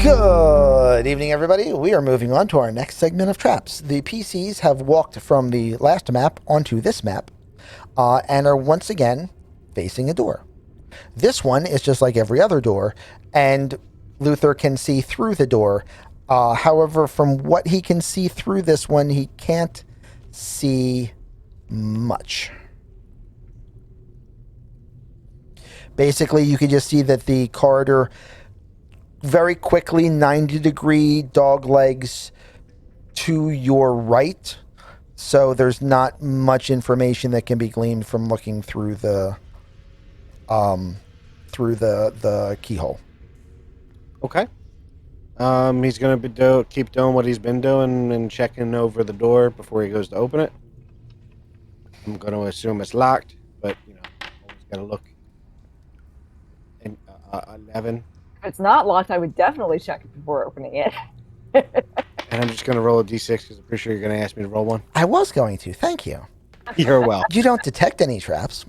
Good evening, everybody. We are moving on to our next segment of traps. The PCs have walked from the last map onto this map and are once again facing a door. This one is just like every other door, and Luther can see through the door. However, from what he can see through this one, he can't see much. Basically, you can just see that the corridor very quickly 90-degree dog legs to your right. So there's not much information that can be gleaned from looking through the keyhole. Okay. He's gonna keep doing what he's been doing and checking over the door before he goes to open it. I'm gonna assume it's locked, but always gotta look. And 11. If it's not locked, I would definitely check it before opening it. And I'm just gonna roll a d6 because I'm pretty sure you're gonna ask me to roll one. I was going to. Thank you. You're welcome. You don't detect any traps.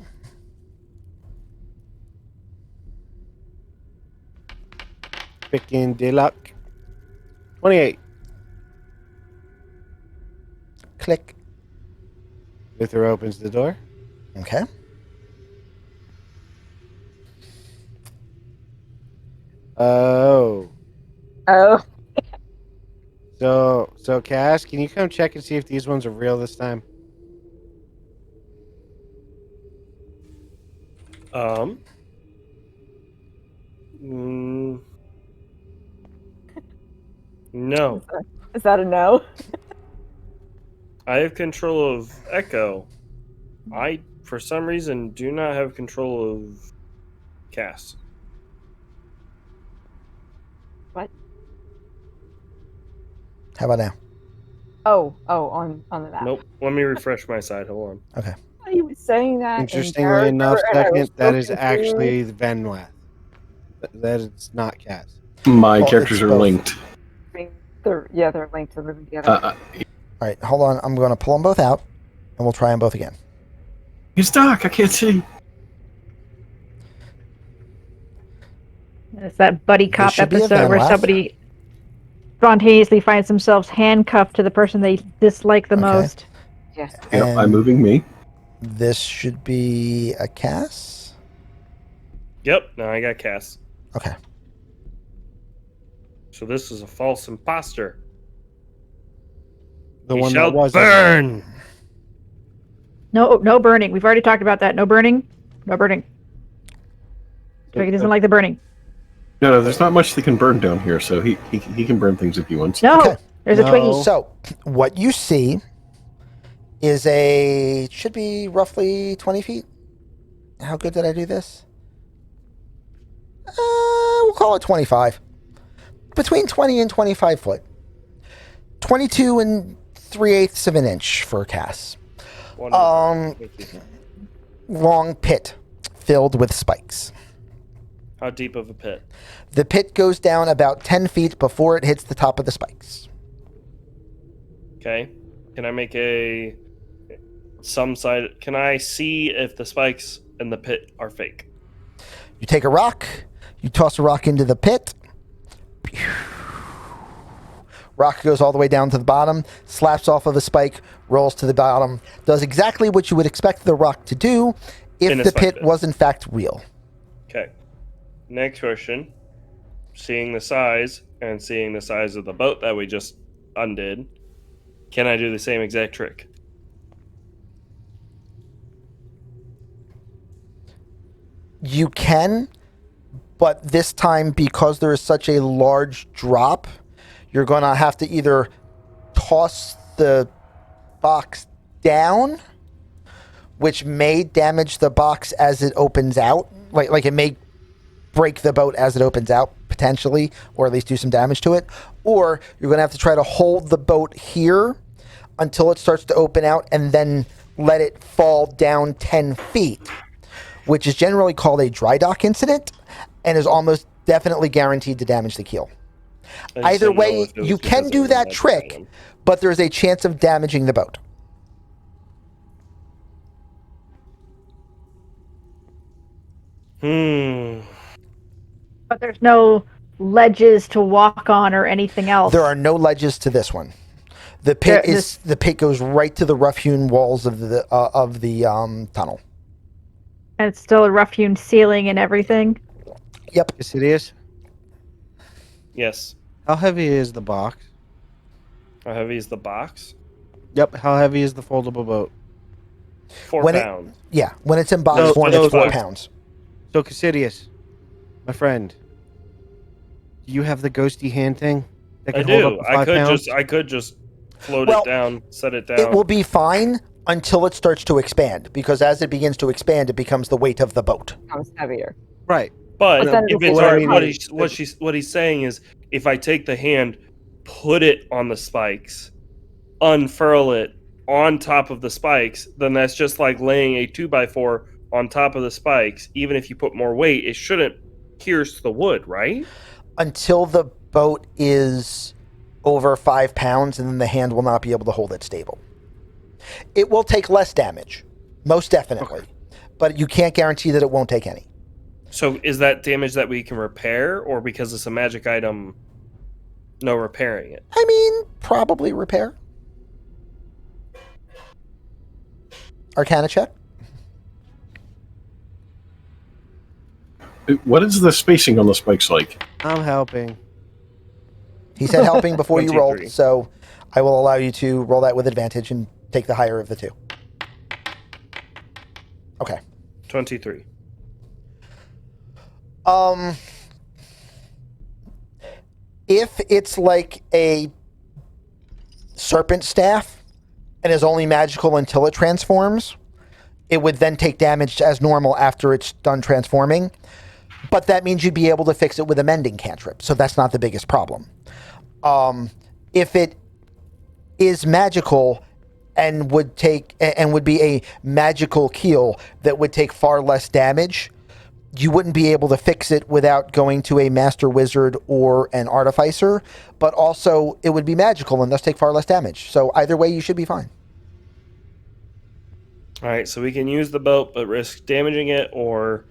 Picking de luck. 28. Click. Luther opens the door. Okay. Oh. Oh, So Cass, can you come check and see if these ones are real this time? No. is that a no? I have control of Echo. I, for some reason, do not have control of Cass. What? How about now? Oh, on the map. Nope. Let me refresh my side. Hold on. Okay. He was saying that. Interestingly enough, and I was second, that so is confused. actually Venwath. That is not Cass. My Well, characters it's are both. linked. They're linked to living together. All right, hold on. I'm going to pull them both out, and we'll try them both again. He's dark. I can't see. It's that buddy cop should be a episode where Venlath. somebody spontaneously finds themselves handcuffed to the person they dislike the Okay. most. Yes. Yep, And I'm moving me. This should be a Cass. Yep. Now I got Cass. Okay. So this is a false imposter. The He one shall that was burn. No burning. We've already talked about that. No burning. No burning. He doesn't like the burning. No, there's not much that can burn down here, so he can burn things if he wants. No, Okay. there's a No. Twiggy. So, what you see is should be roughly 20 feet. How good did I do this? We'll call it 25. Between 20 and 25 foot. 22 and 3/8 of an inch for a Cass. Wonderful. Thank you. Long pit filled with spikes. How deep of a pit? The pit goes down about 10 feet before it hits the top of the spikes. Okay. Can I make Can I see if the spikes in the pit are fake? You take a rock, you toss a rock into the pit. Rock goes all the way down to the bottom, slaps off of a spike, rolls to the bottom, does exactly what you would expect the rock to do if In a the spike pit pit. was in fact real. Okay. Next question. Seeing the size and seeing the size of the boat that we just undid, can I do the same exact trick? You can, but this time because there is such a large drop, you're going to have to either toss the box down, which may damage the box as it opens out. Like it may break the boat as it opens out, potentially, or at least do some damage to it. Or you're going to have to try to hold the boat here until it starts to open out and then let it fall down 10 feet, which is generally called a dry dock incident and is almost definitely guaranteed to damage the keel. I just Either didn't know way, if it was you because can of do the that magic trick, item. but there's a chance of damaging the boat. Hmm. But there's no ledges to walk on or anything else. There are no ledges to this one. The pit There- the pit goes right to the rough-hewn walls of the tunnel. And it's still a rough-hewn ceiling and everything. Yep. Cassidius, Yes. how heavy is the box? How heavy is the box? Yep. How heavy is the foldable boat? 4 When it- pounds. Yeah, when it's in box No, form, no, it's 4 no. pounds. So Cassidius, my friend, do you have the ghosty hand thing that I can hold do. up to 5 pounds? I could just float Well, it down, set it down. It will be fine until it starts to expand, because as it begins to expand, it becomes the weight of the boat. Becomes heavier. Right. But But then if it's it's what I already, mean what he's saying is, if I take the hand, put it on the spikes, unfurl it on top of the spikes, then that's just like laying a 2x4 on top of the spikes. Even if you put more weight, it shouldn't pierce the wood, right? Until the boat is over 5 pounds, and then the hand will not be able to hold it stable. It will take less damage, most definitely, but you can't guarantee that it won't take any. So is that damage that we can repair, or because it's a magic item, no repairing it? I mean, probably repair. Arcana check. What is the spacing on the spikes like? I'm helping. He said helping before you rolled, 23. so I will allow you to roll that with advantage and take the higher of the two. Okay. 23. If it's like a serpent staff and is only magical until it transforms, it would then take damage as normal after it's done transforming. But that means you'd be able to fix it with a mending cantrip, so that's not the biggest problem. If it is magical and would be a magical keel that would take far less damage, you wouldn't be able to fix it without going to a master wizard or an artificer, but also it would be magical and thus take far less damage. So either way, you should be fine. All right, so we can use the boat but risk damaging it, or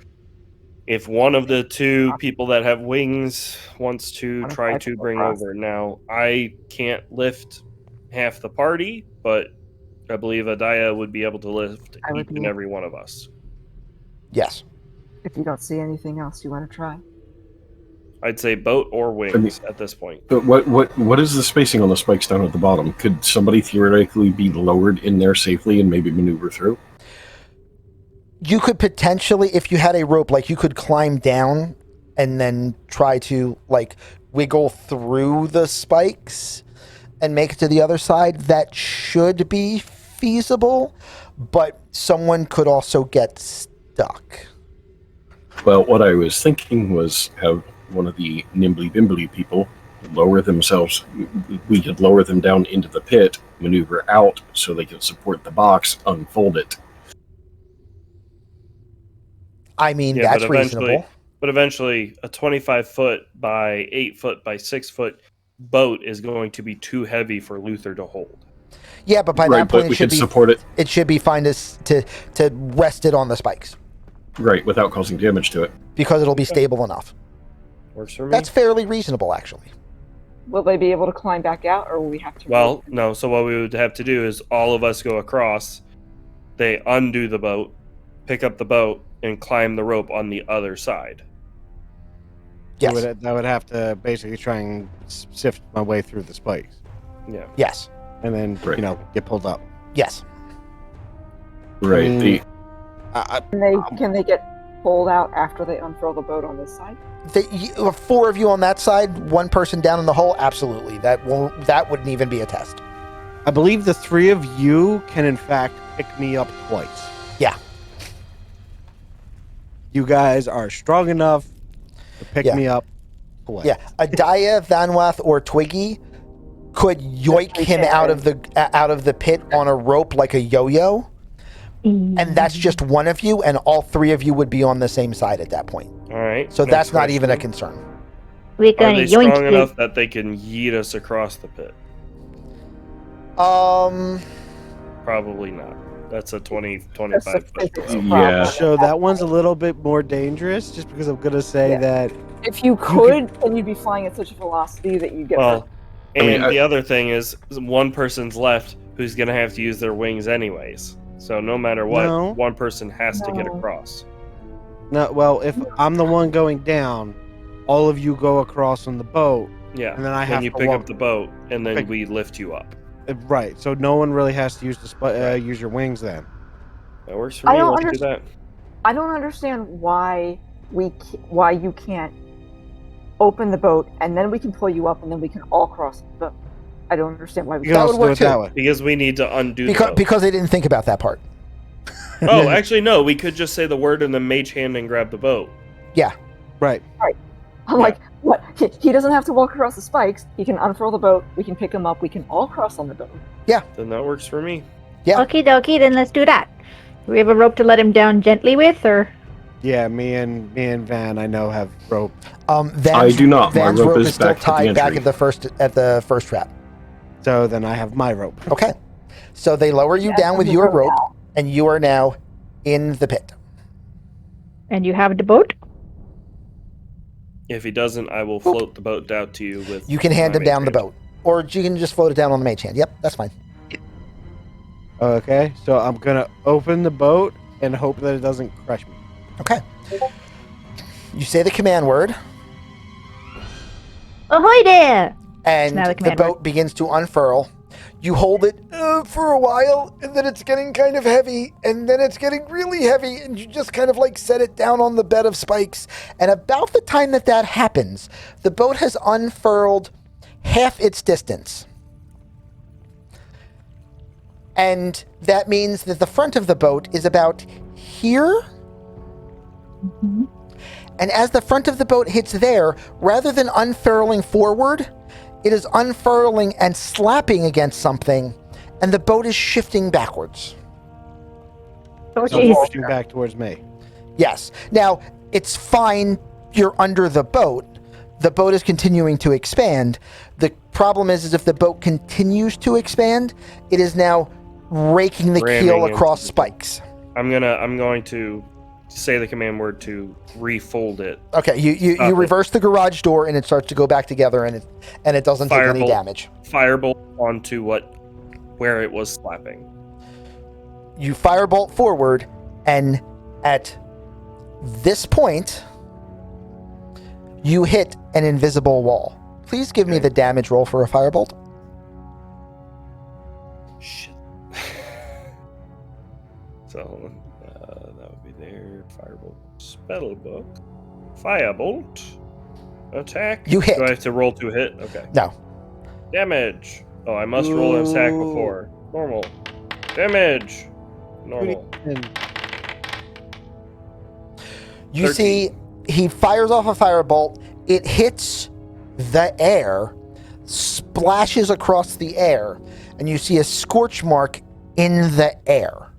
if one of the two people that have wings wants to Wanna try try to to go bring across? over. Now, I can't lift half the party, but I believe Adaya would be able to lift I would each and be- every one of us. Yes. If you don't see anything else you want to try. I'd say boat or wings at this point. But what is the spacing on the spikes down at the bottom? Could somebody theoretically be lowered in there safely and maybe maneuver through? You could potentially, if you had a rope, like you could climb down and then try to like wiggle through the spikes and make it to the other side. That should be feasible, but someone could also get stuck. Well, what I was thinking was have one of the nimbly bimbly people lower themselves. We could lower them down into the pit, maneuver out so they can support the box, unfold it. I mean, Yeah, that's but eventually- reasonable. But eventually, a 25-foot by 8-foot by 6-foot boat is going to be too heavy for Luther to hold. Yeah, but by Right, that but point, we could it support it should be fine to rest it on the spikes right without causing damage to it. because it'll be stable enough. Works for me. That's fairly reasonable, actually. Will they be able to climb back out, or will we have to? Well, no. So what we would have to do is all of us go across. They undo the boat, pick up the boat, and climb the rope on the other side. Yes. I would have to basically try and sift my way through the spikes, Yeah. Yes. and then Right. get pulled up. Yes. Right. mean- The, Can they get pulled out after they unfurl the boat on this side? Four of you on that side, one person down in the hole. Absolutely, that wouldn't even be a test. I believe the three of you can, in fact, pick me up twice. Yeah. You guys are strong enough to pick Yeah. me up twice. Yeah, Adaya, Vanwath, or Twiggy could yoink him out of the pit on a rope like a yo-yo, and that's just one of you, and all three of you would be on the same side at that point. All right. So next that's not even a question. concern. We're Are gonna they yoink strong you. enough that they can yeet us across the pit? Um, Probably not. That's a 20, That's 25 a foot physics drop. Yeah. problem. So that one's a little bit more dangerous, just because I'm gonna say Yeah. that. If you could, then you'd be flying at such a velocity that you'd get hurt. Well, and I mean, the other thing is one person's left who's going to have to use their wings anyways. So no matter what, No. one person has to get No. across. No, well, if I'm the one going down, all of you go across on the boat, Yeah. and then I then have you to pick walk. up the boat, and then Pick- we lift you up. Right. So no one really has to use the Right. use your wings then. That works for I me. don't Let's do understand- that. I don't understand why why you can't open the boat and then we can pull you up and then we can all cross the boat. I don't understand why we You can That also would do work it that too. way. Because we need to undo the Because boat. because they didn't think about that part. Oh, actually, no. We could just say the word and then mage hand and grab the boat. Right. I'm like, what? He doesn't have to walk across the spikes. He can unfurl the boat. We can pick him up. We can all cross on the boat. Then that works for me. Yeah. Okie dokie, then let's do that. Do we have a rope to let him down gently with, or? Yeah, me and Van, I know, have rope. Van's, I do not. My Van's rope rope is is still back at the tied back entry. at the first trap. So then I have my rope. Okay. So they lower you down with your rope, and you are now in the pit. And you have the boat? If he doesn't, I will float the boat down to you with. You can hand my him down the mage hand. boat, or you can just float it down on the mage hand. Yep, that's fine. Okay, so I'm gonna open the boat and hope that it doesn't crush me. Okay. You say the command word, Ahoy there! and Now the the command boat begins to unfurl. You hold it for a while, and then it's getting kind of heavy, and then it's getting really heavy, and you just kind of like set it down on the bed of spikes. And about the time that that happens, the boat has unfurled half its distance. And that means that the front of the boat is about here. And as the front of the boat hits there, rather than unfurling forward, it is unfurling and slapping against something, and the boat is shifting backwards. Oh, So jeez. pushing back towards me. Yes. Now, it's fine you're under the boat. The boat is continuing to expand. The problem is if the boat continues to expand, it is now raking the Ramming keel into across the- spikes. I'm going to say the command word to refold it. Okay, you Stop it. reverse the garage door and it starts to go back together, and it doesn't take any Firebolt. damage. Firebolt onto where it was slapping. You firebolt forward, and at this point, you hit an invisible wall. Please give me Okay. the damage roll for a firebolt. Shit. So that would be there. Firebolt. Spellbook. Firebolt. Attack. You hit. Do I have to roll to hit? Okay. No. Damage. Oh, I must roll an attack Ooh. before. Normal. Damage. Normal. You 13. see, he fires off a firebolt. It hits the air, splashes across the air, and you see a scorch mark in the air.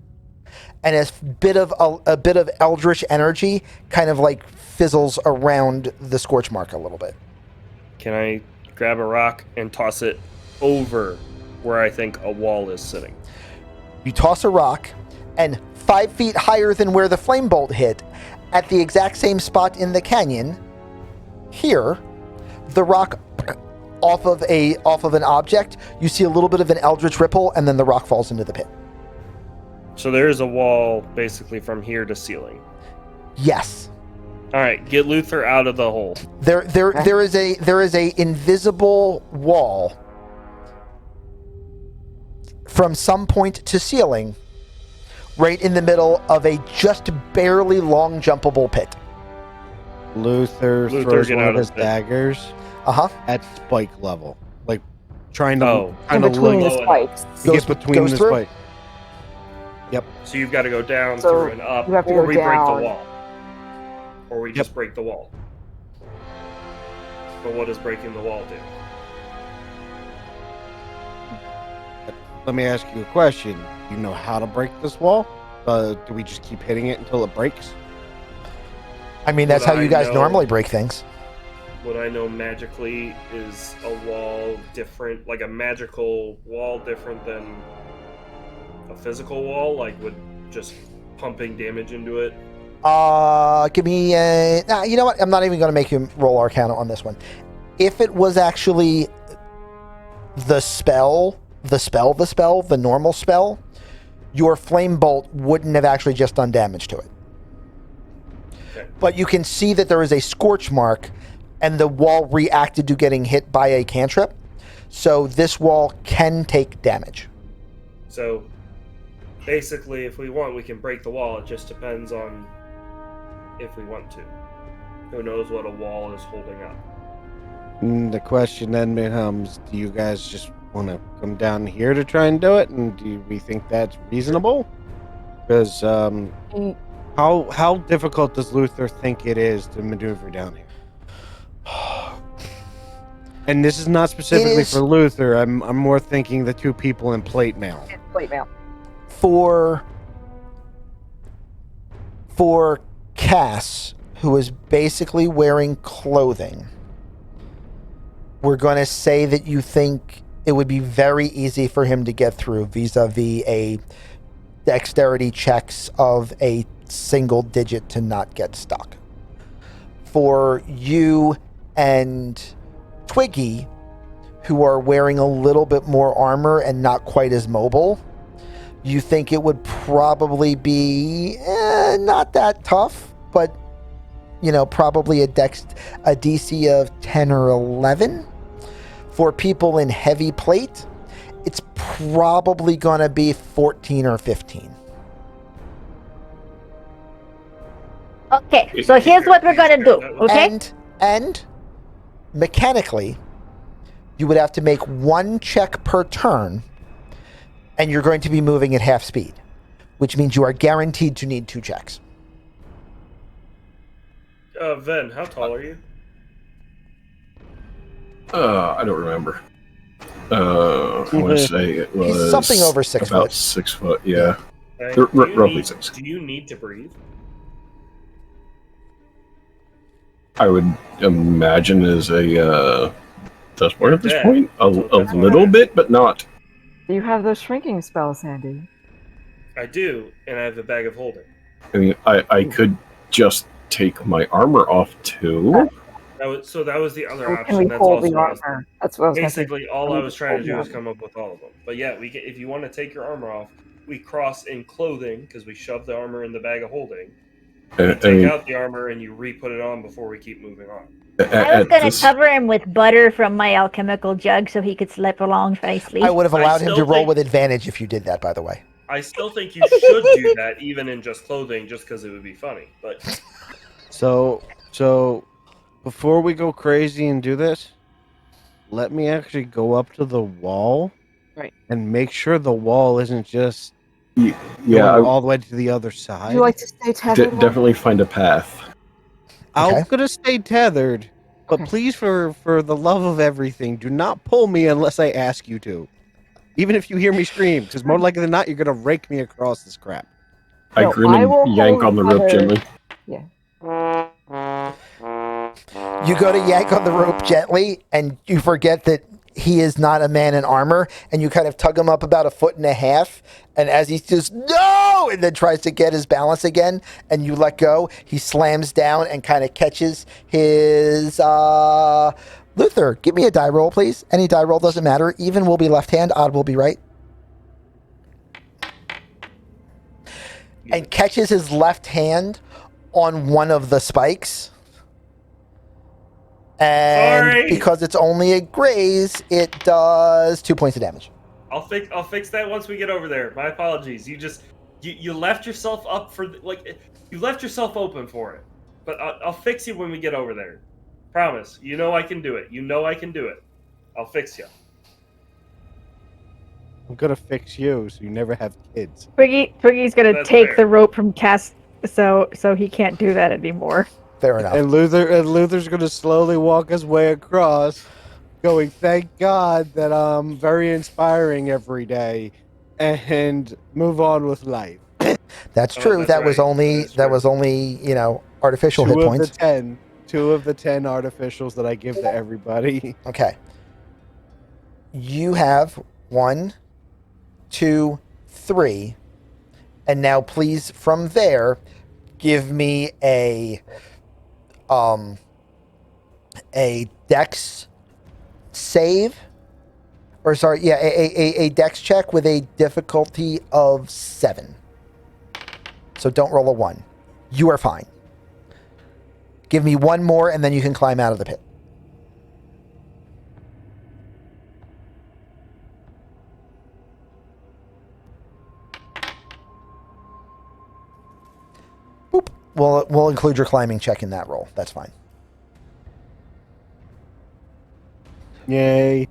And a bit of eldritch energy kind of like fizzles around the scorch mark a little bit. Can I grab a rock and toss it over where I think a wall is sitting? You toss a rock, and 5 feet higher than where the flame bolt hit, at the exact same spot in the canyon, here, the rock off of an object, you see a little bit of an eldritch ripple, and then the rock falls into the pit. So there is a wall basically from here to ceiling. Yes. All right, get Luther out of the hole. There is a invisible wall from some point to ceiling, right in the middle of a just barely long jumpable pit. Luther Luther, throws get one out of of his the pit. daggers Uh-huh. at spike level, like trying to Oh. In kind of between the look- spikes. to get between goes the through? spike. So you've got to go down, So through, and up, you have to or go we break down. the wall. Or we just break the wall. But what does breaking the wall do? Let me ask you a question. Do you know how to break this wall? Do we just keep hitting it until it breaks? I mean, that's Would how you I guys know- normally break things. What I know magically is a wall different, like a magical wall different than a physical wall, like with just pumping damage into it? Give me a. Nah, you know what? I'm not even going to make you roll Arcana on this one. If it was actually the normal spell, your flame bolt wouldn't have actually just done damage to it. Okay. But you can see that there is a scorch mark, and the wall reacted to getting hit by a cantrip. So this wall can take damage. So basically, if we want, we can break the wall. It just depends on if we want to. Who knows what a wall is holding up? The question then becomes: do you guys just want to come down here to try and do it, and do we think that's reasonable? Because how difficult does Luther think it is to maneuver down here? And this is not specifically for Luther. I'm more thinking the two people in plate mail. Plate mail. For Cass, who is basically wearing clothing, we're going to say that you think it would be very easy for him to get through vis-a-vis a dexterity checks of a single digit to not get stuck. For you and Twiggy, who are wearing a little bit more armor and not quite as mobile, you think it would probably be not that tough, but probably a DC of 10 or 11. For people in heavy plate, it's probably going to be 14 or 15. Okay, so here's what we're gonna do, okay? And mechanically, you would have to make one check per turn, and you're going to be moving at half speed, which means you are guaranteed to need 2 checks. Ven, how tall are you? I don't remember. I want to say it was He's something over 6 about foot. 6 foot. Yeah, Okay. roughly 6. Do you need to breathe? I would imagine as a does one at this Yeah. point a little bit, but not. You have those shrinking spells, Sandy. I do, and I have a bag of holding. I mean, I could just take my armor off too. That was the other Or option. can we That's hold also the what I was armor? That's what I was gonna say. basically all I was trying to do Hold is the come up with all of them. But yeah, if you want to take your armor off, we cross in clothing because we shove the armor in the bag of holding. You take out the armor and you re-put it on before we keep moving on. I was gonna cover him with butter from my alchemical jug so he could slip along nicely. I would have allowed him to still roll think- with advantage if you did that, by the way. I still think you should do that even in just clothing, just because it would be funny. But So before we go crazy and do this, let me actually go up to the wall, Right. and make sure the wall isn't just Yeah, going all the way to the other side. Would you like to stay tethered? definitely find a path. I'm Okay. gonna stay tethered, but Okay. please, for the love of everything, do not pull me unless I ask you to. Even if you hear me scream, because more likely than not, you're gonna rake me across this crap. I No, grin I will and yank hold on the rope other- gently. You go to yank on the rope gently, and you forget that he is not a man in armor, and you kind of tug him up about 1.5 feet, and as he just, no, and then tries to get his balance again, and you let go, he slams down and kind of catches his, Luther, give me a die roll, please. Any die roll, doesn't matter. Even will be left hand, odd will be right. And catches his left hand on one of the spikes. And Sorry. because it's only a graze, it does 2 points of damage. I'll fix that once we get over there. My apologies. You left yourself up for you left yourself open for it. But I'll fix you when we get over there. Promise. You know I can do it. You know I can do it. I'll fix you. I'm gonna fix you so you never have kids. Twiggy's gonna That's take fair. the rope from Cass, so he can't do that anymore. Fair enough. And Luther's gonna slowly walk his way across, going, "Thank God that I'm very inspiring every day," and move on with life. That's Oh, true. that's that was right. only That's that true. was only artificial hit points. Two of the 10 artificials that I give to everybody. Okay. You have 1, 2, 3. And now please from there give me a dex save. Or sorry, yeah, a dex check with a difficulty of 7. So don't roll a 1. You are fine. Give me one more and then you can climb out of the pit. Boop. We'll include your climbing check in that roll. That's fine. Yay.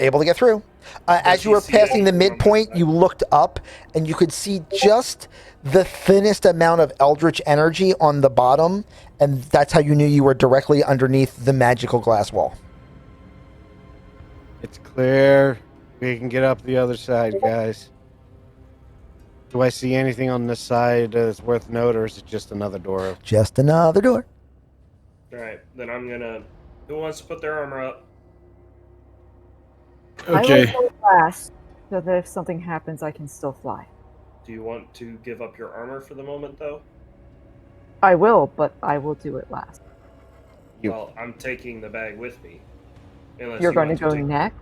Able to get through. As you were passing the midpoint, you looked up and you could see just the thinnest amount of eldritch energy on the bottom, and that's how you knew you were directly underneath the magical glass wall. It's clear. We can get up the other side, guys. Do I see anything on this side that's worth note, or is it just another door? Just another door. All right, then I'm gonna. Who wants to put their armor up? Okay. I will go last, so that if something happens, I can still fly. Do you want to give up your armor for the moment, though? I will, but I will do it last. You- Well, I'm taking the bag with me. Unless You're you going to want go take- next?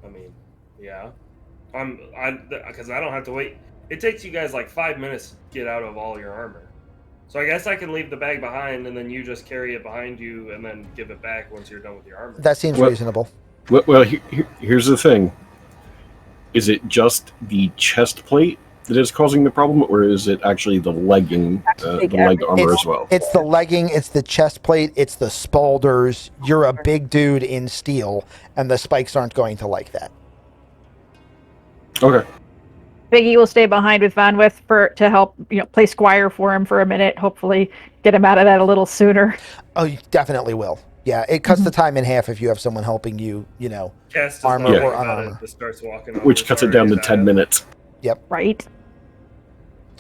I mean, yeah. Because I don't have to wait. It takes you guys like 5 minutes to get out of all your armor. So I guess I can leave the bag behind, and then you just carry it behind you, and then give it back once you're done with your armor. That seems What- reasonable. Well, here's the thing. Is it just the chest plate that is causing the problem, or is it actually the legging, Take the leg armor It's- as well? It's the legging, it's the chest plate, it's the spaulders. You're a big dude in steel, and the spikes aren't going to like that. Okay. Biggie will stay behind with Van With to help, play squire for him for a minute. Hopefully, get him out of that a little sooner. Oh, you definitely will. Yeah, it cuts the time in half if you have someone helping you, Cast armor or unarmor. Just starts walking over, Which cuts it down to sorry, 10 minutes. Right?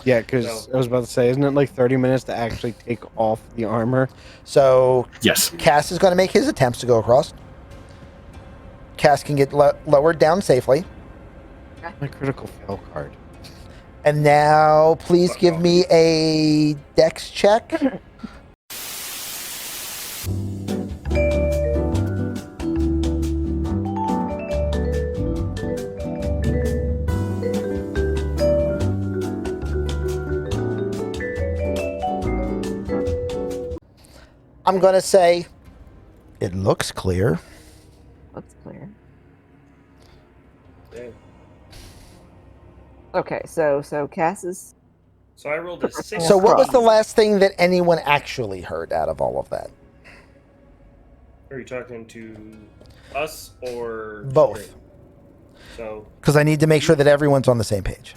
Yeah, because So- I was about to say, isn't it like 30 minutes to actually take off the armor? So Yes. Cass is going to make his attempts to go across. Cass can get lowered down safely. My critical fail card. And now, please give me a dex check. I'm going to say it looks clear. That's clear. Okay. Okay, so Cass is... So I rolled a 6. So, what was the last thing that anyone actually heard out of all of that? Are you talking to us or Both. Spring? So Because I need to make sure that everyone's on the same page.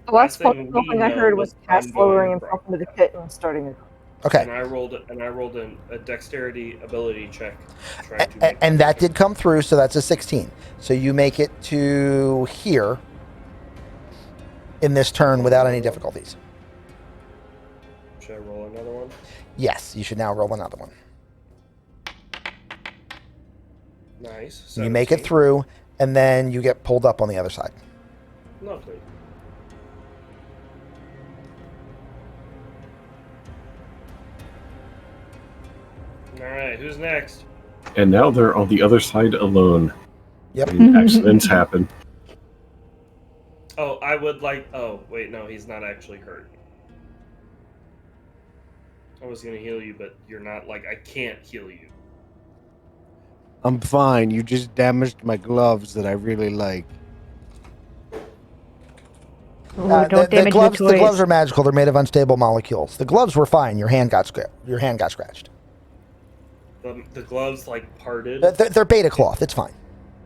The last Last thing functional we thing I know heard was was Cass ongoing lowering himself into the pit and starting to... Okay. and I rolled a dexterity ability check. Trying to make And that did come through, so that's a 16. So you make it to here in this turn without any difficulties. Should I roll another one? Yes, you should now roll another one. Nice. You make it 17. through, and then you get pulled up on the other side. Lovely. All right, who's next? And now they're on the other side alone. Yep. And accidents happen. Oh, I would like. Oh, wait, no, he's not actually hurt. I was gonna heal you, but you're not. Like, I can't heal you. I'm fine. You just damaged my gloves that I really like. Ooh, The don't damage gloves, the the toys. gloves are magical. They're made of unstable molecules. The gloves were fine. Your hand got scratched. The gloves like parted. They're beta cloth. It's fine.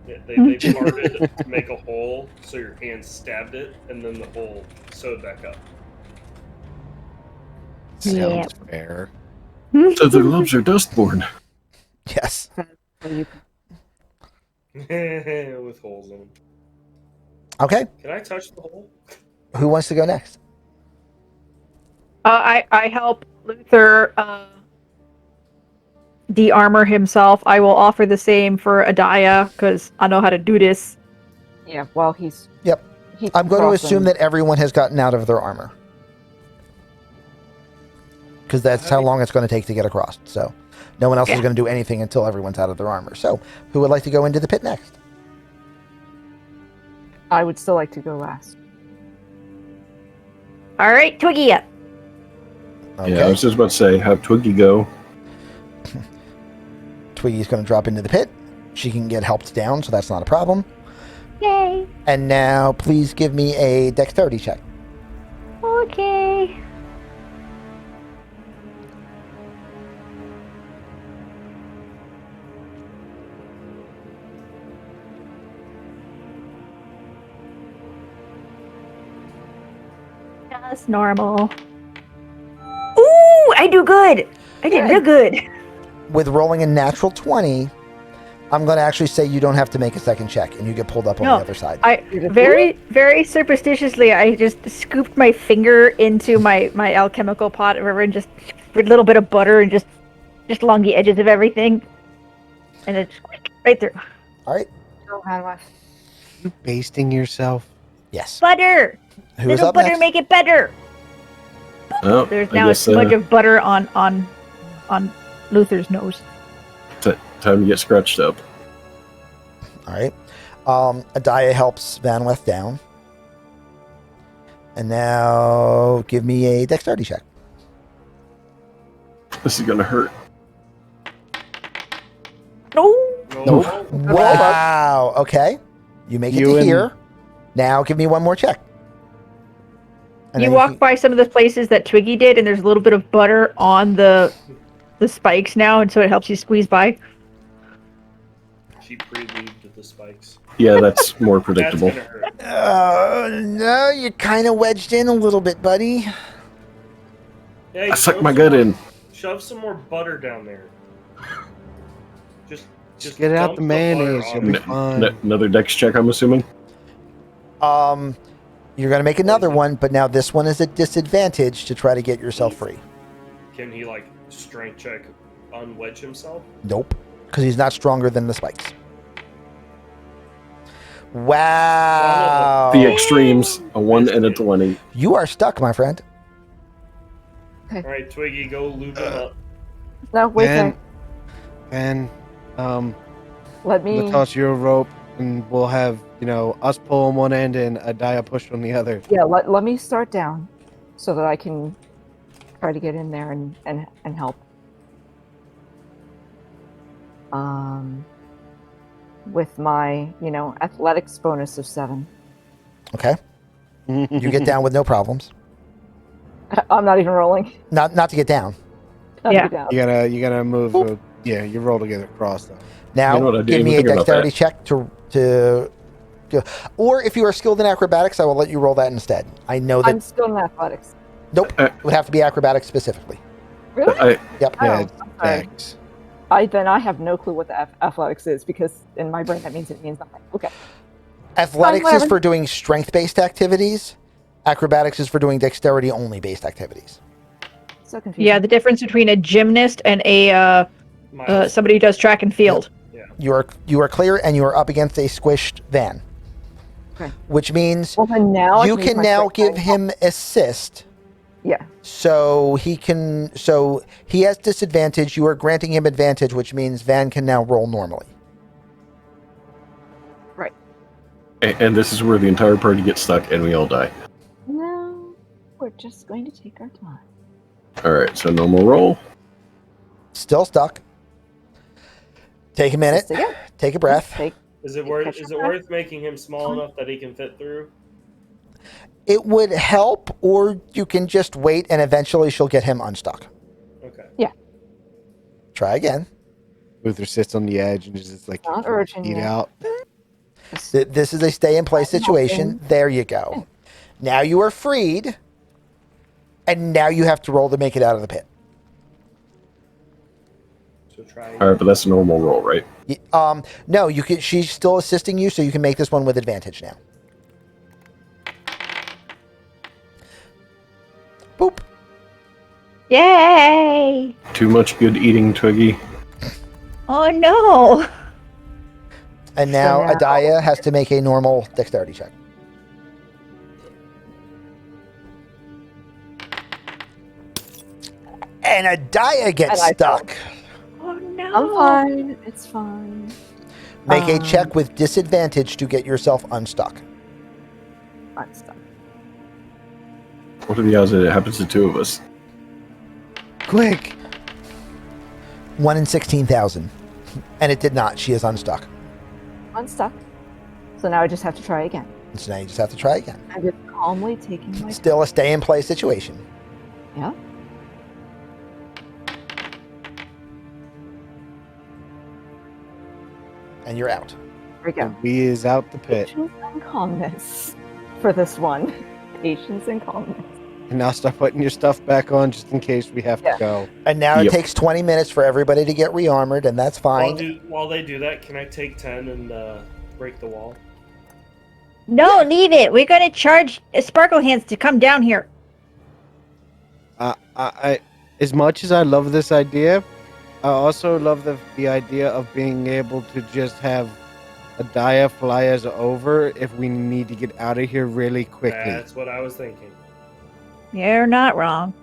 They parted to make a hole, so your hand stabbed it, and then the hole sewed back up. Yeah. Sounds fair. So the gloves are dustborne. Yes. So you With holes in them. Okay. Can I touch the hole? Who wants to go next? I help Luther de-armor himself. I will offer the same for Adaya because I know how to do this. Yeah, well, he's. Yep. He's I'm going to crossing. assume that everyone has gotten out of their armor. Because that's how long it's going to take to get across. So no one else is Yeah. going to do anything until everyone's out of their armor. So who would like to go into the pit next? I would still like to go last. All right, Twiggy up. Okay. Yeah, I was just about to say, have Twiggy go. Twiggy's going to drop into the pit. She can get helped down, so that's not a problem. Yay. And now please give me a dexterity check. Okay. Just normal. Ooh, I do good. I did real good. With rolling a natural 20, I'm going to actually say you don't have to make a second check, and you get pulled up on No, the other side. Very superstitiously, I just scooped my finger into my alchemical pot or whatever, and just with a little bit of butter and just along the edges of everything, and it squeak right through. All right. Go ahead, You basting yourself? Yes. Butter. Who is Little up butter next? make it better. Oh, There's I now a guess, smudge of butter on Luther's nose. time to get scratched up. All right. Adaya helps Vanweth down. And now give me a dexterity check. This is gonna hurt. No. No. Wow. Okay. You make it You to and- here. Now give me one more check. And You then walk by some of the places that Twiggy did, and there's a little bit of butter on the spikes now, and so it helps you squeeze by. She pre-weaved the spikes. Yeah, that's more That's predictable. gonna hurt. No, you're kind of wedged in a little bit, buddy. Hey, I sucked shove my some gut more- in. Shove some more butter down there. Just Get out dump the butter mayonnaise. on You'll be it. fine. Another dex check, I'm assuming. You're going to make another one, but now this one is at disadvantage to try to get yourself free. Can he like strength check unwedge himself? Nope, because he's not stronger than the spikes. Wow. The extremes, a 1 and a 20. You are stuck, my friend. All right, Twiggy, go lube him up. No, wait And, there. and Let me. we'll toss you a rope, and we'll have us pull on one end and Adaya push on the other. Yeah, let me start down, so that I can try to get in there and help. With my athletics bonus of 7. Okay. You get down with no problems. I'm not even rolling. Not to get down. Not Yeah. down. You gotta move. You roll to get across though. Now, You know what, I didn't give me a even think about dexterity check to go. Or if you are skilled in acrobatics, I will let you roll that instead. I know that. I'm still in athletics. Nope. It would have to be acrobatics specifically. Really? Yep. Oh, Yeah, I'm sorry. Dex. I have no clue what the athletics is, because in my brain it means nothing. Okay. Athletics is whatever. for doing strength-based activities. Acrobatics is for doing dexterity-only based activities. So confusing. Yeah, the difference between a gymnast and a Miles. somebody who does track and field. You are clear, and you are up against a squished van. Okay. Which means Well, then now I you use can my now strength give him assist. Yeah. So he has disadvantage. You are granting him advantage, which means Van can now roll normally. Right. And this is where the entire party gets stuck and we all die. No, we're just going to take our time. Alright, so normal roll. Still stuck. Take a minute. Just again. Take a breath. Take. Is it worth making him small enough that he can fit through? It would help, or you can just wait and eventually she'll get him unstuck. Okay. Try again. Luther sits on the edge and just like Not urging feet you. out. This is a stay in place situation. There you go. Now you are freed, and now you have to roll to make it out of the pit. So try. Alright, but that's a normal roll, right? No, you can. She's still assisting you, so you can make this one with advantage now. Boop. Yay! Too much good eating, Twiggy. Oh no! And now now- Adaya has to make a normal dexterity check. And Adaya gets And I fell. stuck. Oh no! I'm fine. It's fine. Make a Um, check with disadvantage to get yourself unstuck. I'm stuck. What are the odds that it happens to two of us? Quick! 1 in 16,000. And it did not. She is unstuck. Unstuck. So now I just have to try again. So now you just have to try again. I'm just calmly taking my Still a stay in play situation. Yeah. And you're out. Here we go. And B is out the pit. Patience and calmness for this one. Patience and calmness. And now start putting your stuff back on just in case we have Yeah. to go. And now it Yep. takes 20 minutes for everybody to get rearmored, and that's fine. While they do that, can I take 10 and break the wall? No, leave it. We're gonna charge Sparkle Hands to come down here. I as much as I love this idea, I also love the idea of being able to just have Adaya fly us over if we need to get out of here really quickly. That's what I was thinking. You're not wrong.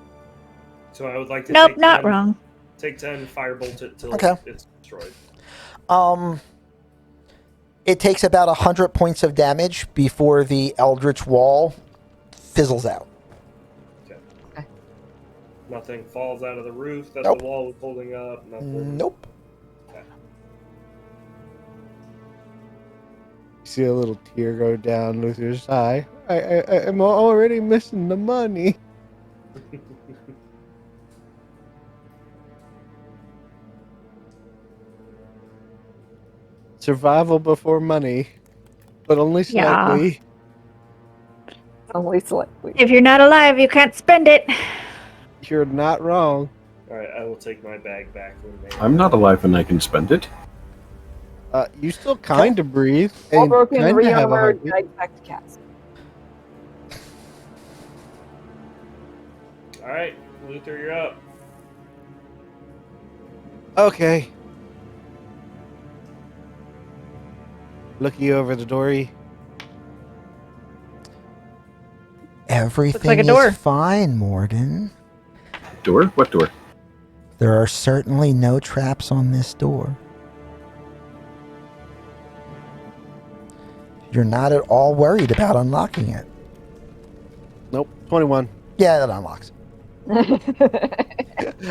So I would like to Nope, take not 10, wrong. Take 10, firebolt it till Okay. it's destroyed. It takes about 100 points of damage before the Eldritch Wall fizzles out. Nothing falls out of the roof that Nope. the wall was holding up. Nothing. Nope. See a little tear go down Luther's eye. I'm already missing the money. Survival before money, but only Yeah. slightly. Only slightly. If you're not alive, you can't spend it. You're not wrong. All right, I will take my bag back. When they I'm not alive and I can spend it. You still kind of breathe. All and broken, kinda have a rearmored, heartbeat. back back to cast. All right, Luther, you're up. Okay. Looking over the dory. Everything like a door. is fine, Morden. Door? What door? There are certainly no traps on this door. You're not at all worried about unlocking it. Nope. 21. Yeah, that unlocks.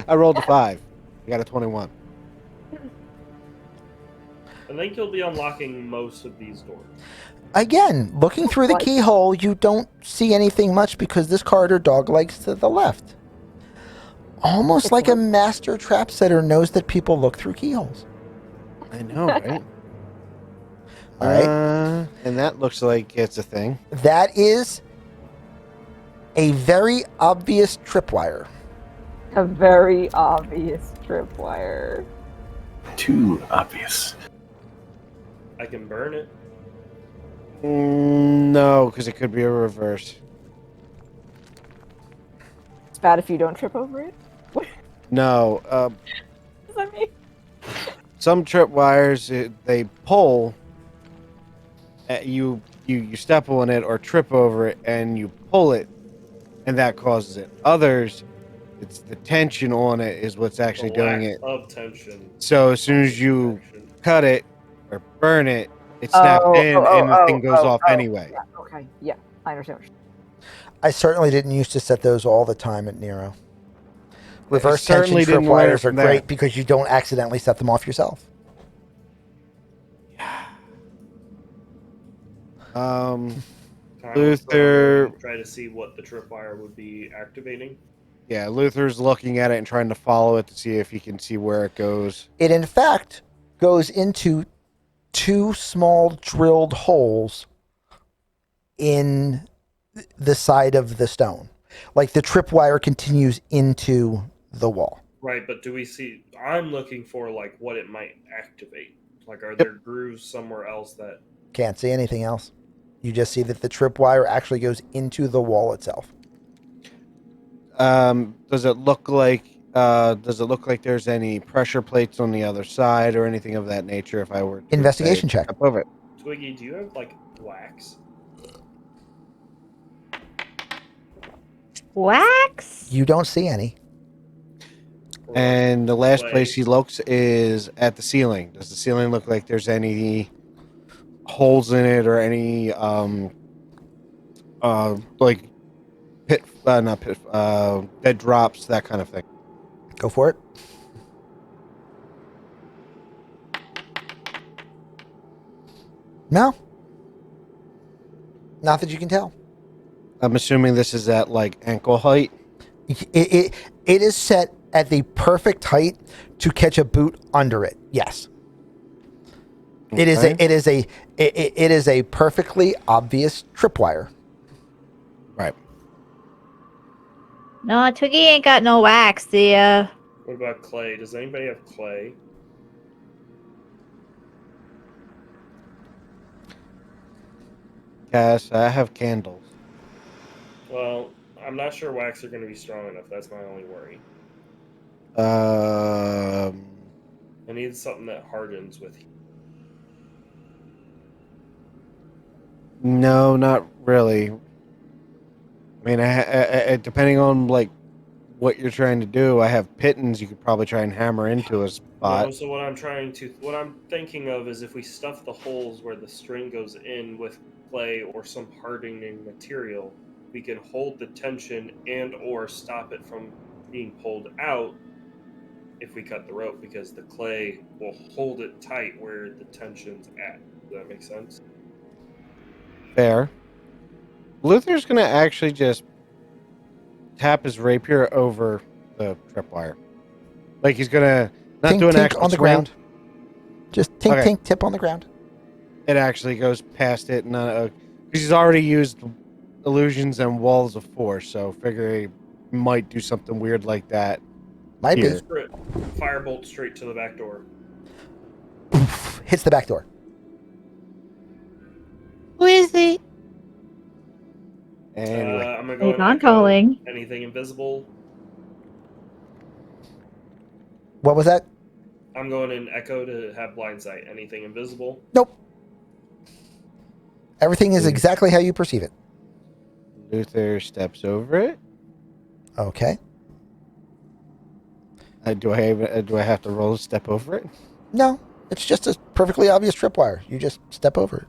I rolled a 5. I got a 21. I think you'll be unlocking most of these doors. Again, looking through the What? keyhole, you don't see anything much because this corridor doglegs to the left. Almost It's like a what? master trap setter knows that people look through keyholes. I know, right? All right. And that looks like it's a thing. That is a very obvious tripwire. A very obvious tripwire. Too obvious. I can burn it. No, because it could be a reverse. It's bad if you don't trip over it. No. What does that mean? Some tripwires, they pull. You step on it or trip over it, and you pull it, and that causes it. Others, it's the tension on it is what's actually The doing lack it. of tension. So as soon as you Action. cut it or burn it, it snaps in, and the thing goes off oh, anyway. Yeah, okay, yeah, I understand what you're I certainly didn't used to set those all the time at Nero. Reverse tension certainly didn't learn it tripwires are from there. great because you don't accidentally set them off yourself. Um, Time Luther- to try to see what the tripwire would be activating. yeah, Luther's looking at it and trying to follow it to see if he can see where it goes. It in fact goes into two small drilled holes in the side of the stone. Like the tripwire continues into the wall. Right, but do we see? I'm looking for like what it might activate. Like, are there grooves somewhere else that? Can't see anything else. You just see that the tripwire actually goes into the wall itself. Does it look like Does it look like there's any pressure plates on the other side or anything of that nature? If I were to Investigation say, check. step over it. Twiggy, do you have like wax? Wax? You don't see any. Or And the last clay? place he looks is at the ceiling. Does the ceiling look like there's any holes in it or any like pit not pit dead drops, that kind of thing? Go for it. No. Not that you can tell. I'm assuming this is at like ankle height. It is set at the perfect height to catch a boot under it. Yes. It is a perfectly obvious tripwire. Right. No, Twiggy ain't got no wax. What about clay? Does anybody have clay? Cass, I have candles. Well, I'm not sure wax are going to be strong enough. That's my only worry. I need something that hardens with heat. No, not really. I mean, I depending on like what you're trying to do, I have pittons. You could probably try and hammer into a spot. No, so what I'm thinking of is if we stuff the holes where the string goes in with clay or some hardening material, we can hold the tension and or stop it from being pulled out if we cut the rope, because the clay will hold it tight where the tension's at. Does that make sense? Fair. Luther's gonna actually just tap his rapier over the tripwire. Like he's gonna not Tink, do an tink actual on the swing. ground. Just tink, Okay. tink, tip on the ground. It actually goes past it, and because he's already used illusions and walls of force, so figure he might do something weird like that. Might Here. Firebolt straight to the back door. be. Hits the back door. Who is it? Anyway, I'm gonna go He's in on echo. calling. Anything invisible? What was that? I'm going in echo to have blind sight. Anything invisible? Nope. Everything is exactly how you perceive it. Luther steps over it. Okay. Do I have to roll a step over it? No, it's just a perfectly obvious tripwire. You just step over it.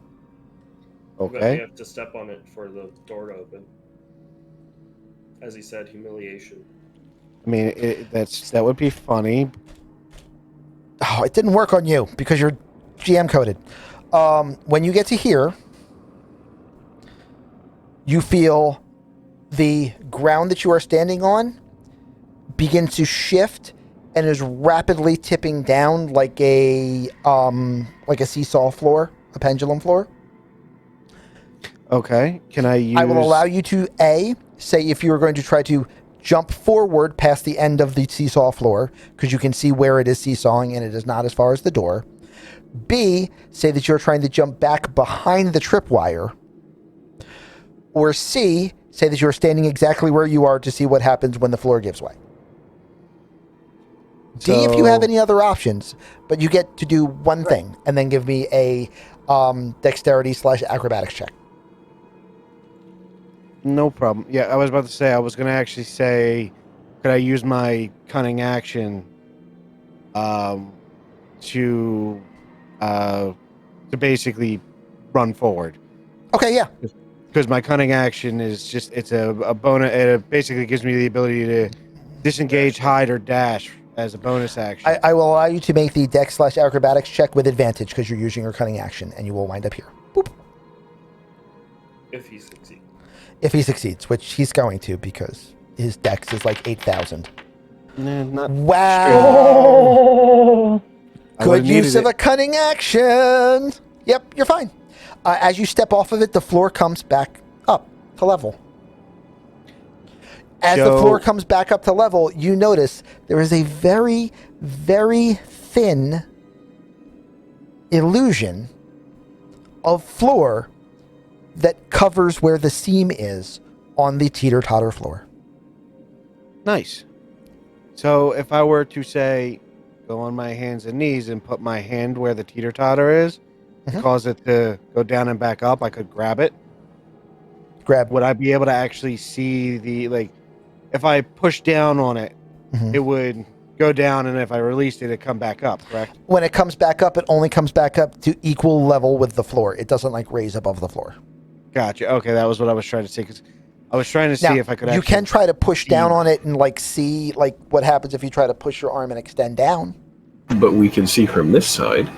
But we Okay. have to step on it for the door to open. As he said, humiliation. I mean, that would be funny. Oh, it didn't work on you because you're GM coded. When you get to here, you feel the ground that you are standing on begin to shift and is rapidly tipping down like a seesaw floor, a pendulum floor. Okay. Can I use? I will allow you to say if you are going to try to jump forward past the end of the seesaw floor, because you can see where it is seesawing and it is not as far as the door. B, say that you're trying to jump back behind the tripwire. Or C, say that you're standing exactly where you are to see what happens when the floor gives way. D, if you have any other options, but you get to do one thing, and then give me a dexterity/acrobatics check. No problem. Yeah, I was about to say. I was going to actually say, could I use my cunning action, to basically run forward? Okay, yeah. Because my cunning action is just—it's a bonus. It basically gives me the ability to disengage, hide, or dash as a bonus action. I will allow you to make the dex/acrobatics check with advantage because you're using your cunning action, and you will wind up here. Boop. If he succeeds. If he succeeds, which he's going to because his dex is like 8,000. Nah, not. Wow. Oh. I Good would've needed use of it. a cunning action. Yep, you're fine. As you step off of it, the floor comes back up to level. As the So- floor comes back up to level, you notice there is a very, very thin illusion of floor that covers where the seam is on the teeter-totter floor. Nice. So if I were to say, go on my hands and knees and put my hand where the teeter-totter is, to Mhm. cause it to go down and back up, I could grab it. Grab. Would I be able to actually see if I push down on it, Mhm. it would go down, and if I released it, it'd come back up, correct? When it comes back up, it only comes back up to equal level with the floor. It doesn't like raise above the floor. Gotcha. Okay, that was what I was trying to say, because I was trying to see Now, if I could you actually... can try to push see- down on it and like see like what happens if you try to push your arm and extend down. But we can see from this side.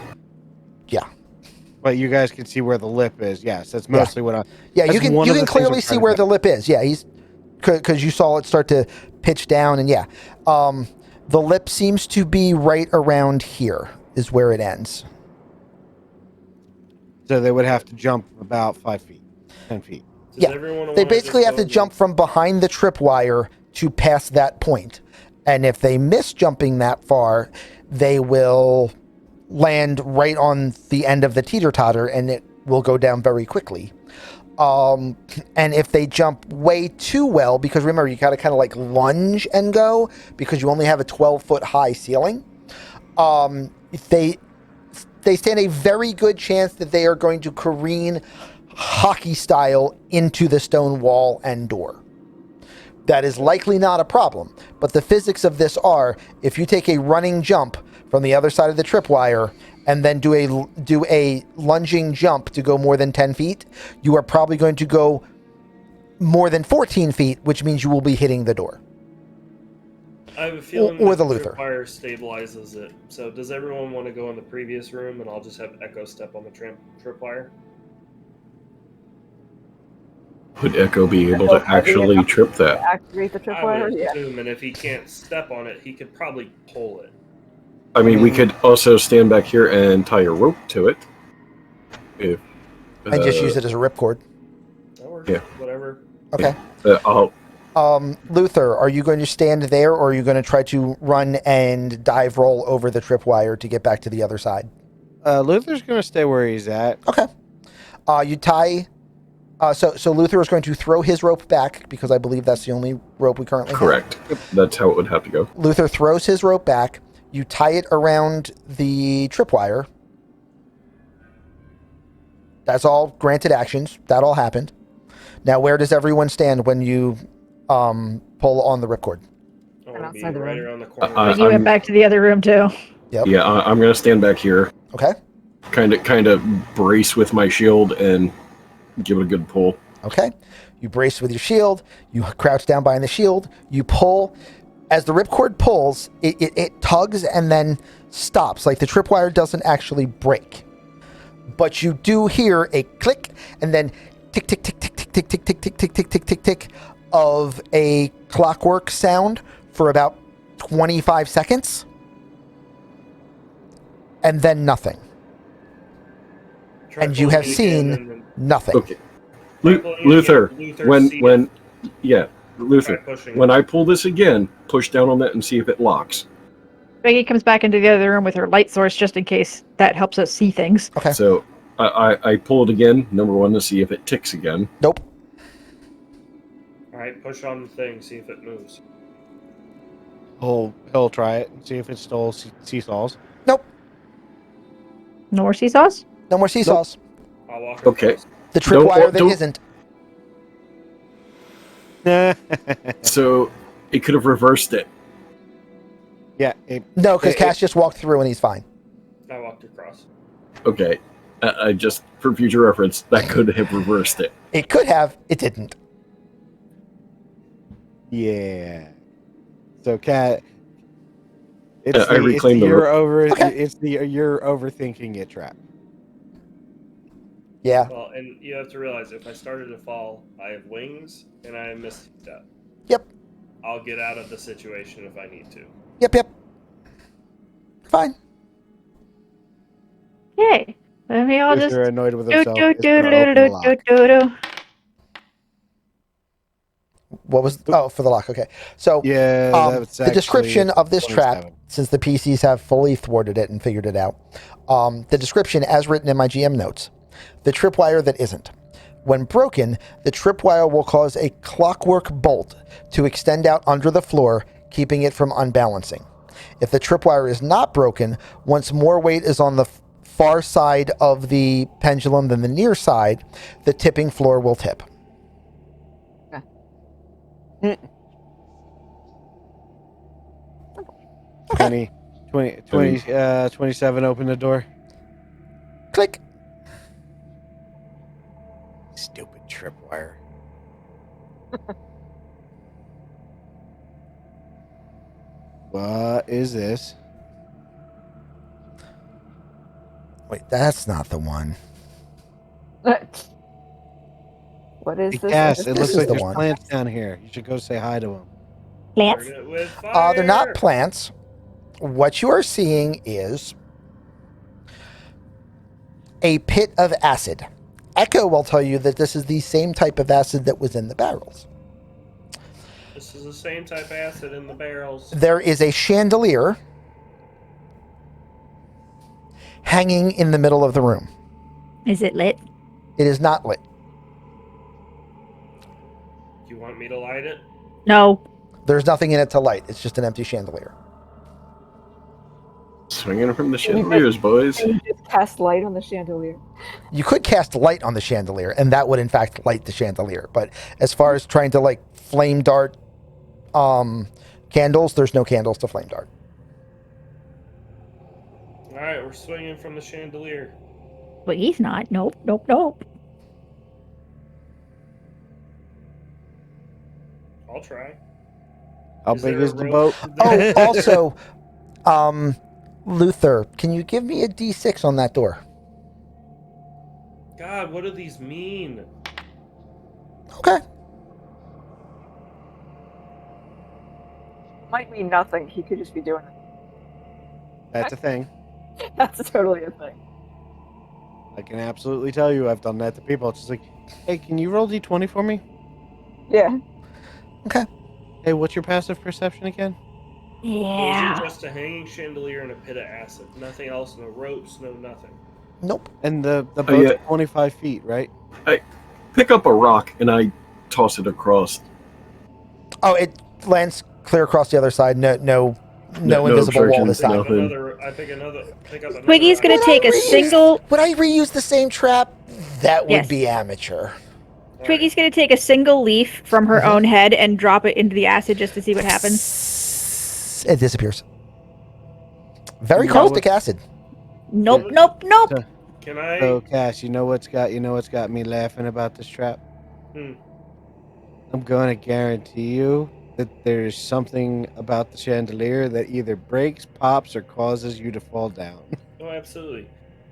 But you guys can see where the lip is. Yes, that's mostly what I... Yeah, That's you can one you of can the things I'm clearly see trying to where do. the lip is. Yeah, he's because you saw it start to pitch down, and yeah, the lip seems to be right around here is where it ends. So they would have to jump about 5 feet, 10 feet. Does Yeah, everyone They wanna basically just have to go jump from behind the tripwire to pass that point, and if they miss jumping that far, they will land right on the end of the teeter-totter, and it will go down very quickly. And if they jump way too well, because remember, you got to kind of like lunge and go because you only have a 12-foot high ceiling. They stand a very good chance that they are going to careen hockey style into the stone wall and door. That is likely not a problem, but the physics of this are if you take a running jump from the other side of the tripwire and then do a lunging jump to go more than 10 feet, you are probably going to go more than 14 feet, which means you will be hitting the door. I have a feeling Or that the Luther. tripwire stabilizes it. So does everyone want to go in the previous room, and I'll just have Echo step on the tripwire? Would Echo be able to actually trip that? Activate the I tripwire. would Yeah. assume, and if he can't step on it, he could probably pull it. I mean, we could also stand back here and tie a rope to it. If And just use it as a ripcord. That works. Yeah. Whatever. Okay. I'll Luther, are you going to stand there, or are you going to try to run and dive roll over the tripwire to get back to the other side? Luther's going to stay where he's at. Okay. You tie. So Luther is going to throw his rope back because I believe that's the only rope we currently have. correct. That's how it would have to go. Luther throws his rope back. You tie it around the tripwire. That's all granted actions. That all happened. Now, where does everyone stand when you pull on the ripcord? I want to be outside the right room. around the corner. But you went back to the other room too. Yeah, I'm going to stand back here, Okay. kind of brace with my shield and give it a good pull. Okay. You brace with your shield. You crouch down behind the shield. You pull. As the ripcord pulls, it tugs and then stops. Like the tripwire doesn't actually break. But you do hear a click and then tick, tick, tick, tick, tick, tick, tick, tick, tick, tick, tick, tick, tick, tick of a clockwork sound for about 25 seconds. And then nothing. Try and you pulling have it again, seen and then nothing. Okay. try pulling it Luther, again. Luther, when see when it. yeah, Try Luther, pushing when it. I pull this again, push down on that and see if it locks. Becky comes back into the other room with her light source just in case that helps us see things. Okay. So I pull it again, number one, to see if it ticks again. Nope. All right, push on the thing, see if it moves. He'll try it and see if it still seesaws. Nope. No more seesaws? No more seesaws. I'll walk Okay. across. The Don't- tripwire that don't- isn't. So it could have reversed it. Yeah. No, because It- Cass just walked through and he's fine. I walked across. Okay. I just for future reference, that could have reversed it. It could have. It didn't. Yeah. So, Cat. I reclaim the Okay. You're overthinking it, Trap. Yeah. Well, and you have to realize if I started to fall, I have wings and I missed a step. Yep. I'll get out of the situation if I need to. Yep. Yep. Fine. Yay. Let me all just They're annoyed with do himself. do It's do gonna do open do the lock. do do do. What was? Oh, for the lock. Okay. So Yeah, that's the description actually of this trap, 27. since the PCs have fully thwarted it and figured it out, the description as written in my GM notes: the tripwire that isn't. When broken, the tripwire will cause a clockwork bolt to extend out under the floor, keeping it from unbalancing. If the tripwire is not broken, once more weight is on the far side of the pendulum than the near side, the tipping floor will tip. 27, open the door. Click. Stupid tripwire. What is this? Wait, that's not the one. What is Hey, this? Cass, Is it this looks is like the there's one. plants down here. You should go say hi to them. Plants? Burn it with fire. They're not plants. What you are seeing is a pit of acid. Echo will tell you that this is the same type of acid that was in the barrels. This is the same type of acid in the barrels. There is a chandelier hanging in the middle of the room. Is it lit? It is not lit. Do you want me to light it? No. There's nothing in it to light. It's just an empty chandelier. Swinging from the chandeliers, boys. Can you just cast light on the chandelier? You could cast light on the chandelier, and that would in fact light the chandelier. But as far as trying to like flame dart candles, there's no candles to flame dart. All right, we're swinging from the chandelier. But he's not. Nope, nope, nope. I'll try. How Is big there is a the rope? boat? Oh, also, Luther, can you give me a D6 on that door? God, what do these mean? Okay. Might mean nothing. He could just be doing it. That's a thing. That's totally a thing. I can absolutely tell you I've done that to people. It's just like, hey, can you roll D20 for me? Yeah. Hey, what's your passive perception again? Those Yeah. are just a hanging chandelier and a pit of acid. Nothing else, no ropes, no nothing. Nope. And the boat's yeah. 25 feet, right? Pick up a rock and I toss it across. Oh, it lands clear across the other side. No No invisible wall obstructions, this Pick time. up Nothing. another. I pick up another. Twiggy's rock. gonna Would take I a reuse- single. Would I reuse the same trap? That would Yes. be amateur. All Twiggy's gonna take a single leaf from her Mhm. own head and drop it into the acid just to see what happens. It disappears. Very Nope. caustic acid. Nope, nope, nope. So, Can I? so Cass, you know what's got me laughing about this trap? Hmm. I'm going to guarantee you that there's something about the chandelier that either breaks, pops, or causes you to fall down. Oh, absolutely.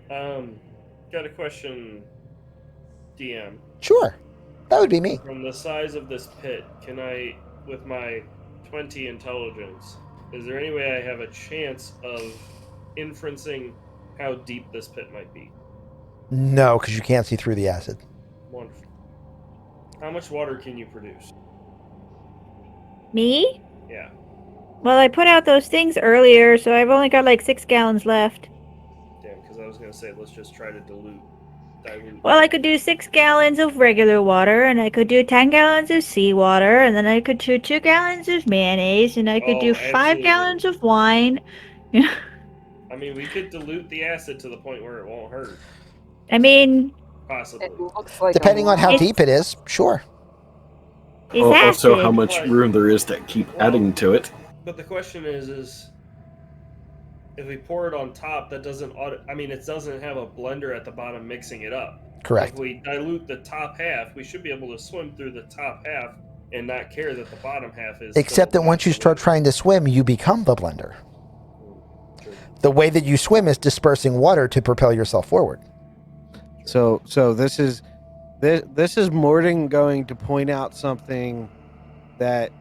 Got a question, DM. Sure. That would be me. From the size of this pit, can I, with my 20 intelligence, is there any way I have a chance of inferencing how deep this pit might be? No, because you can't see through the acid. Wonderful. How much water can you produce? Me? Yeah. Well, I put out those things earlier, so I've only got like 6 gallons left. Damn, because I was going to say, let's just try to dilute. Well, I could do 6 gallons of regular water, and I could do 10 gallons of seawater, and then I could do 2 gallons of mayonnaise, and I could do Oh, 5 absolutely. gallons of wine. I mean, we could dilute the acid to the point where it won't hurt. I mean, Possibly. It looks like Depending on how It's- deep it is, sure. it's Also, acid. how much room there is to keep adding to it. But the question is if we pour it on top, that doesn't it doesn't have a blender at the bottom mixing it up. Correct. If we dilute the top half, we should be able to swim through the top half and not care that the bottom half is. Except still that once you start diluted. trying to swim, you become the blender. True. The way that you swim is dispersing water to propel yourself forward. So this is Morton going to point out something that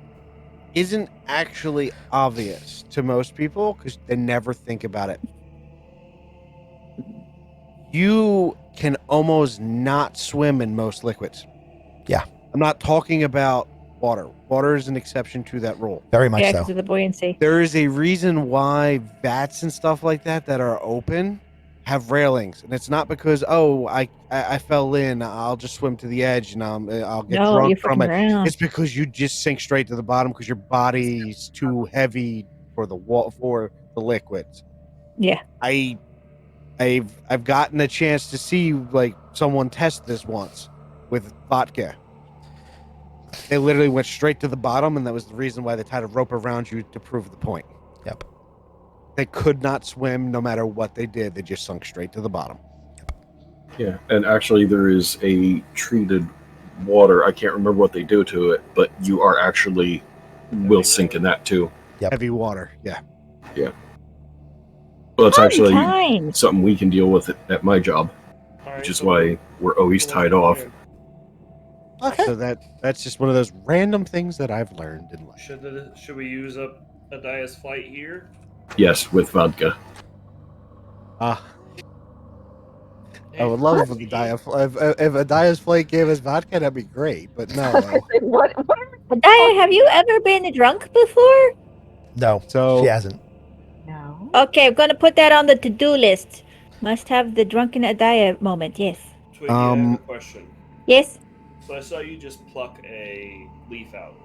isn't actually obvious to most people because they never think about it. You can almost not swim in most liquids. Yeah. I'm not talking about water. Water is an exception to that rule. Very much Yeah, so. of the buoyancy. There is a reason why vats and stuff like that are open have railings, and it's not because I fell in. I'll just swim to the edge and I'll get No, you're drunk from freaking it. around. It's because you just sink straight to the bottom because your body's too heavy for the liquids. Yeah. I've gotten a chance to see like someone test this once with vodka. They literally went straight to the bottom, and that was the reason why they tied a rope around you to prove the point. Yep. They could not swim no matter what they did. They just sunk straight to the bottom. Yeah, and actually, there is a treated water. I can't remember what they do to it, but you are actually will sink in that too. Yep. Heavy water. Yeah. Well, it's Fun actually times. something we can deal with at my job, All right, which is so why we're always tied off. Okay. So that's just one of those random things that I've learned in life. Should we use up Adia's flight here? Yes, with vodka. I would love if Adia's flight gave us vodka, that'd be great. But no. What are Adaya, have you ever been drunk before? No, So she hasn't. No. Okay, I'm gonna put that on the to-do list. Must have the drunken Adaya moment. Yes. Twiggy, I have a question. Yes. So I saw you just pluck a leaf out.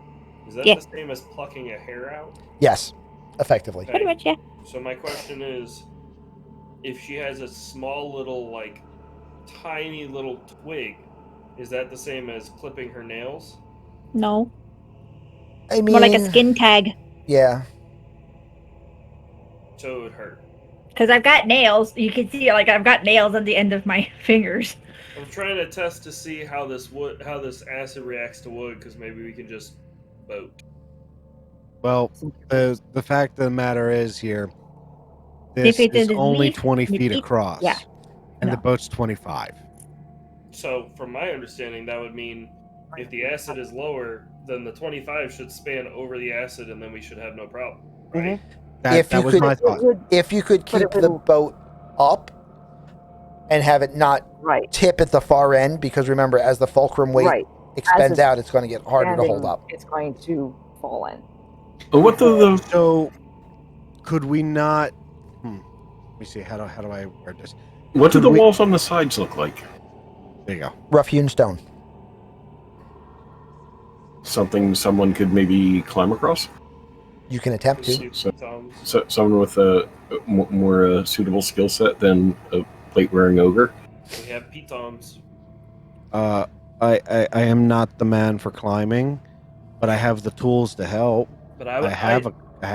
Is that Yeah. the same as plucking a hair out? Yes, effectively. Okay. Pretty much, yeah. So my question is, if she has a small little, like, tiny little twig, is that the same as clipping her nails? No. I mean, More like a skin tag. Yeah. So it would hurt. Because I've got nails. You can see, like, I've got nails on the end of my fingers. I'm trying to test to see how this acid reacts to wood, because maybe we can just boat. well, the fact of the matter is here, If this it is is only leaf, 20 you feet keep- across. yeah. And the No. boat's 25. So, from my understanding, that would mean if the acid is lower, then the 25 should span over the acid, and then we should have no problem, right? If That you was could- my It thought. would, If you could But keep it the would- boat up and have it not right. tip at the far end, because remember, as the fulcrum weight Right. expands it's out, it's going to get harder to hold Standing, up. It's going to fall in. But what the So, could we not? Let me see. How do I word this? what do Could the we- walls on the sides look like? There you go. Rough hewn stone. Something someone could maybe climb across? You can attempt to. So someone with a more suitable skill set than a plate-wearing ogre? We have pitons. I am not the man for climbing, but I have the tools to help. But I have a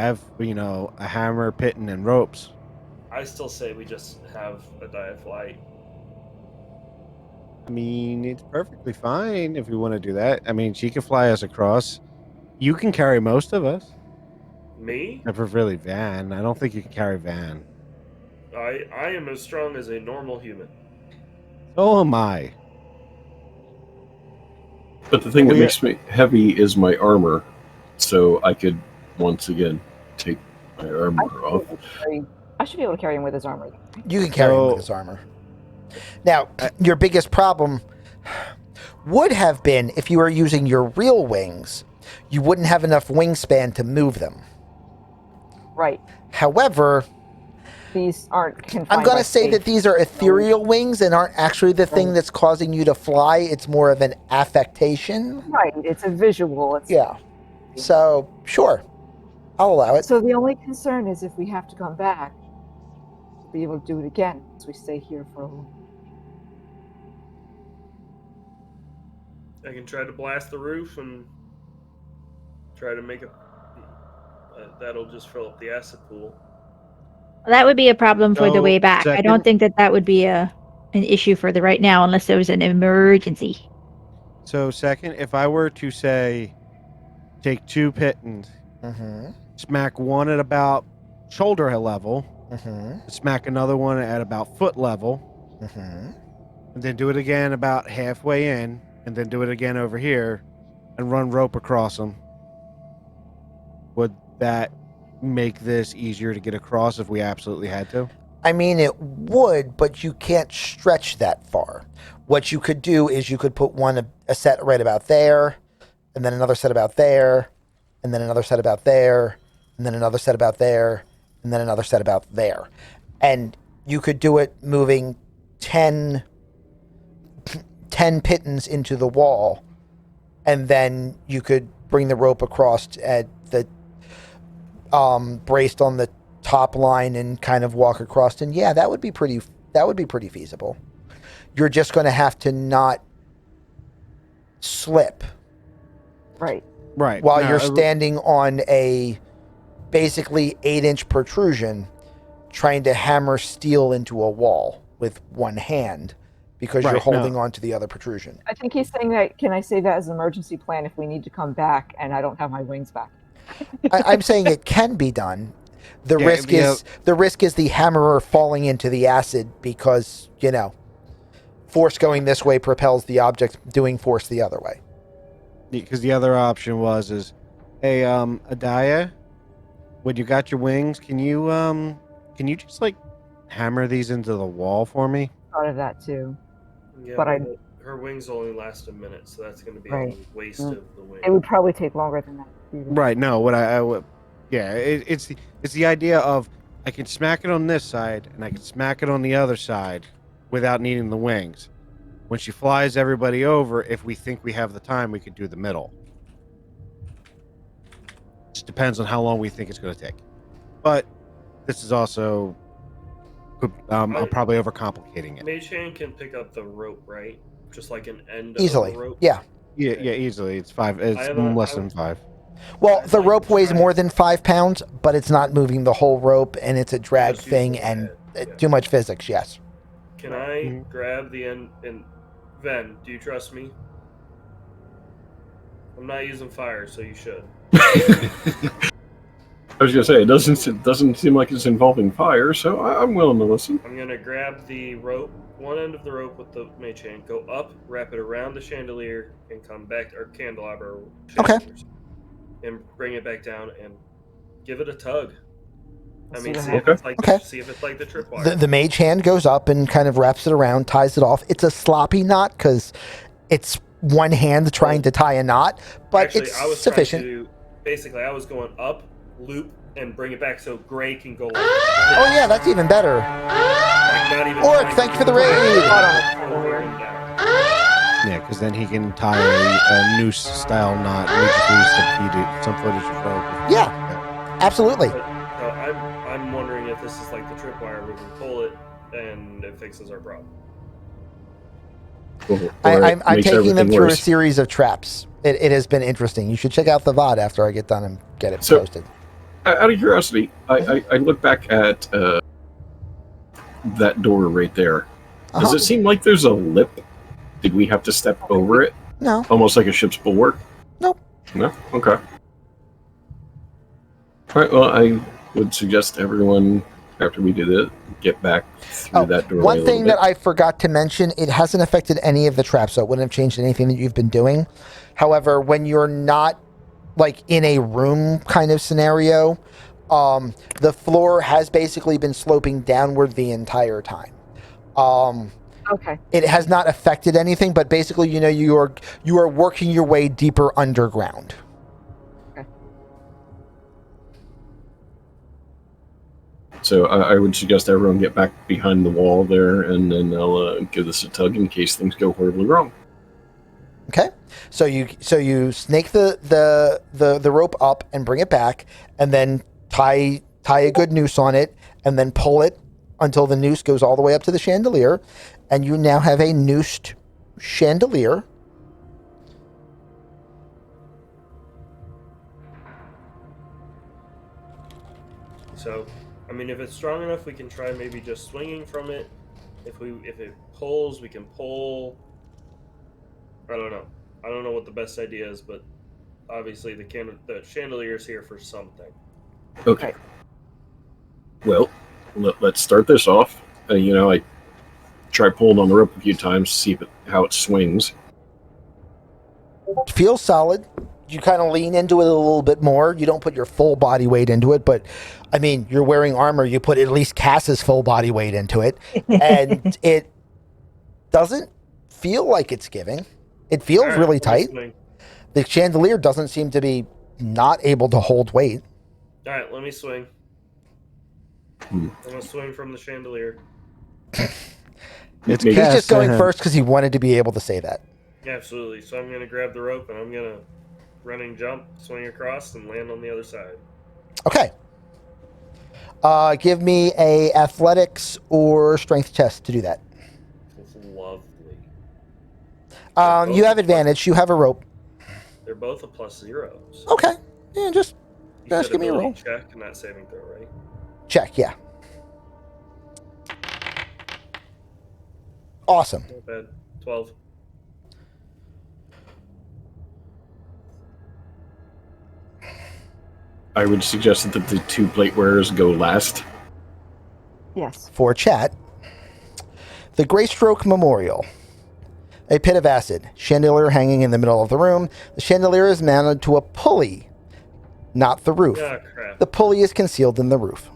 hammer, pitton, and ropes. I still say we just have a diet flight. I mean, it's perfectly fine if we want to do that. I mean, she can fly us across. You can carry most of us. Me? Never really Van. I don't think you can carry Van. I am as strong as a normal human. So am I. But the thing that Well, yeah. makes me heavy is my armor, so I could once again take my armor off. I should be able to carry him with his armor. You can carry him with So- his armor. Now, your biggest problem would have been if you were using your real wings, you wouldn't have enough wingspan to move them. Right. However, These aren't confined. I'm going by to say that space. these are ethereal wings and aren't actually the thing that's causing you to fly. It's more of an affectation. Right. It's a visual. It's, Yeah. So, sure. I'll allow it. So the only concern is if we have to come back, be able to do it again as we stay here for a little. I can try to blast the roof and try to make it. That'll just fill up the acid pool. That would be a problem for the So, way back. I second- don't think that would be an issue for the right now unless there was an emergency. So, second, if I were to say, take 2 pittons, Mm-hmm. smack one at about shoulder level, Mm-hmm. smack another one at about foot level, Mm-hmm. and then do it again about halfway in, and then do it again over here, and run rope across them. Would that make this easier to get across if we absolutely had to? I mean, it would, but you can't stretch that far. What you could do is you could put a set right about there, and then another set about there, and then another set about there, and then another set about there, and then another set about there. And you could do it moving 10 pittons into the wall, and then you could bring the rope across at the braced on the top line and kind of walk across. And yeah, that would be pretty feasible. You're just going to have to not slip Right. Right. while No, you're standing on a basically 8-inch protrusion trying to hammer steel into a wall with one hand because you're Right, holding no. on to the other protrusion. I think he's saying that. Can I say that as an emergency plan if we need to come back and I don't have my wings back? I'm saying it can be done. The Yeah, risk is the hammerer falling into the acid because, force going this way propels the object doing force the other way. Because the other option is, hey, Adaya, when you got your wings, can you just like hammer these into the wall for me? Thought of that too. Yeah, But her wings only last a minute, so that's going to be Right. a waste of the wing. It would probably take longer than that. Right. No. It's the idea of I can smack it on this side and I can smack it on the other side without needing the wings. When she flies everybody over, if we think we have the time, we could do the middle. Just depends on how long we think it's going to take. But this is also I'm probably overcomplicating it. Mage Hand can pick up the rope, right? Just like an end Easily. of the rope. Yeah. Yeah, easily. It's 5. It's less than 5. Well, I'd the like rope to weighs try- more than 5 pounds, but it's not moving the whole rope, and it's a drag Just thing using the and head, yeah. too much physics, yes. Can I grab the end? And Ven, do you trust me? I'm not using fire, so you should. I was gonna say it doesn't seem like it's involving fire, so I'm willing to listen. I'm gonna grab the rope, one end of the rope with the mage hand, go up, wrap it around the chandelier, and come back, or candelabra. Okay. chandeliers, And bring it back down and give it a tug. I Let's mean, see see what if it's like Okay. see if it's like the tripwire. The mage hand goes up and kind of wraps it around, ties it off. It's a sloppy knot because it's one hand trying to tie a knot, but Actually, it's I was sufficient. trying to basically I was going up, loop, and bring it back so Gray can go. Oh yeah, that's even better. Like not even. Oric, thank you for the raid. Yeah, because then he can tie a noose style knot. We just use some footage of rope. Yeah, absolutely. I'm wondering if this is like the tripwire where we pull it and it fixes our problem. Or I'm makes taking them everything through a worse. series of traps. It has been interesting. You should check out the VOD after I get done and get it So- posted. Out of curiosity, I look back at that door right there. Does Uh-huh. it seem like there's a lip? Did we have to step over it? No. Almost like a ship's bulwark? Nope. No? Okay. Alright, well, I would suggest everyone, after we do that, get back through that doorway One a thing little that I forgot to mention, it hasn't affected any of the traps, so it wouldn't have changed anything that you've been doing. However, when you're not like in a room kind of scenario, the floor has basically been sloping downward the entire time. Okay. It has not affected anything, but basically, you are working your way deeper underground. So I would suggest everyone get back behind the wall there, and then I'll give this a tug in case things go horribly wrong. Okay, so you snake the rope up and bring it back, and then tie a good noose on it, and then pull it until the noose goes all the way up to the chandelier, and you now have a noosed chandelier. So, I mean, if it's strong enough, we can try maybe just swinging from it. If it pulls, we can pull. I don't know. I don't know what the best idea is, but obviously the chandelier is here for something. Okay. Well, let's start this off. I try pulling on the rope a few times to see how it swings. Feels solid. You kind of lean into it a little bit more. You don't put your full body weight into it, but I mean, you're wearing armor. You put at least Cass's full body weight into it, and it doesn't feel like it's giving. It feels All right, really let me tight. swing. The chandelier doesn't seem to be not able to hold weight. All right, let me swing. Hmm. I'm gonna swing from the chandelier. It's Maybe- He's just cast to going him. first because he wanted to be able to say that. Absolutely. So I'm going to grab the rope and I'm going to running jump, swing across, and land on the other side. Okay. Give me a athletics or strength test to do that. It's lovely. You have advantage. You have a rope. They're both a +0. So Okay. Yeah, just you just said give me a ability roll. check and not saving throw, right? Check. Yeah. Awesome. Not bad. 12. I would suggest that the two plate wearers go last. Yes. For chat, the Greystroke Memorial. A pit of acid. Chandelier hanging in the middle of the room. The chandelier is mounted to a pulley, not the roof. Ah, crap. The pulley is concealed in the roof.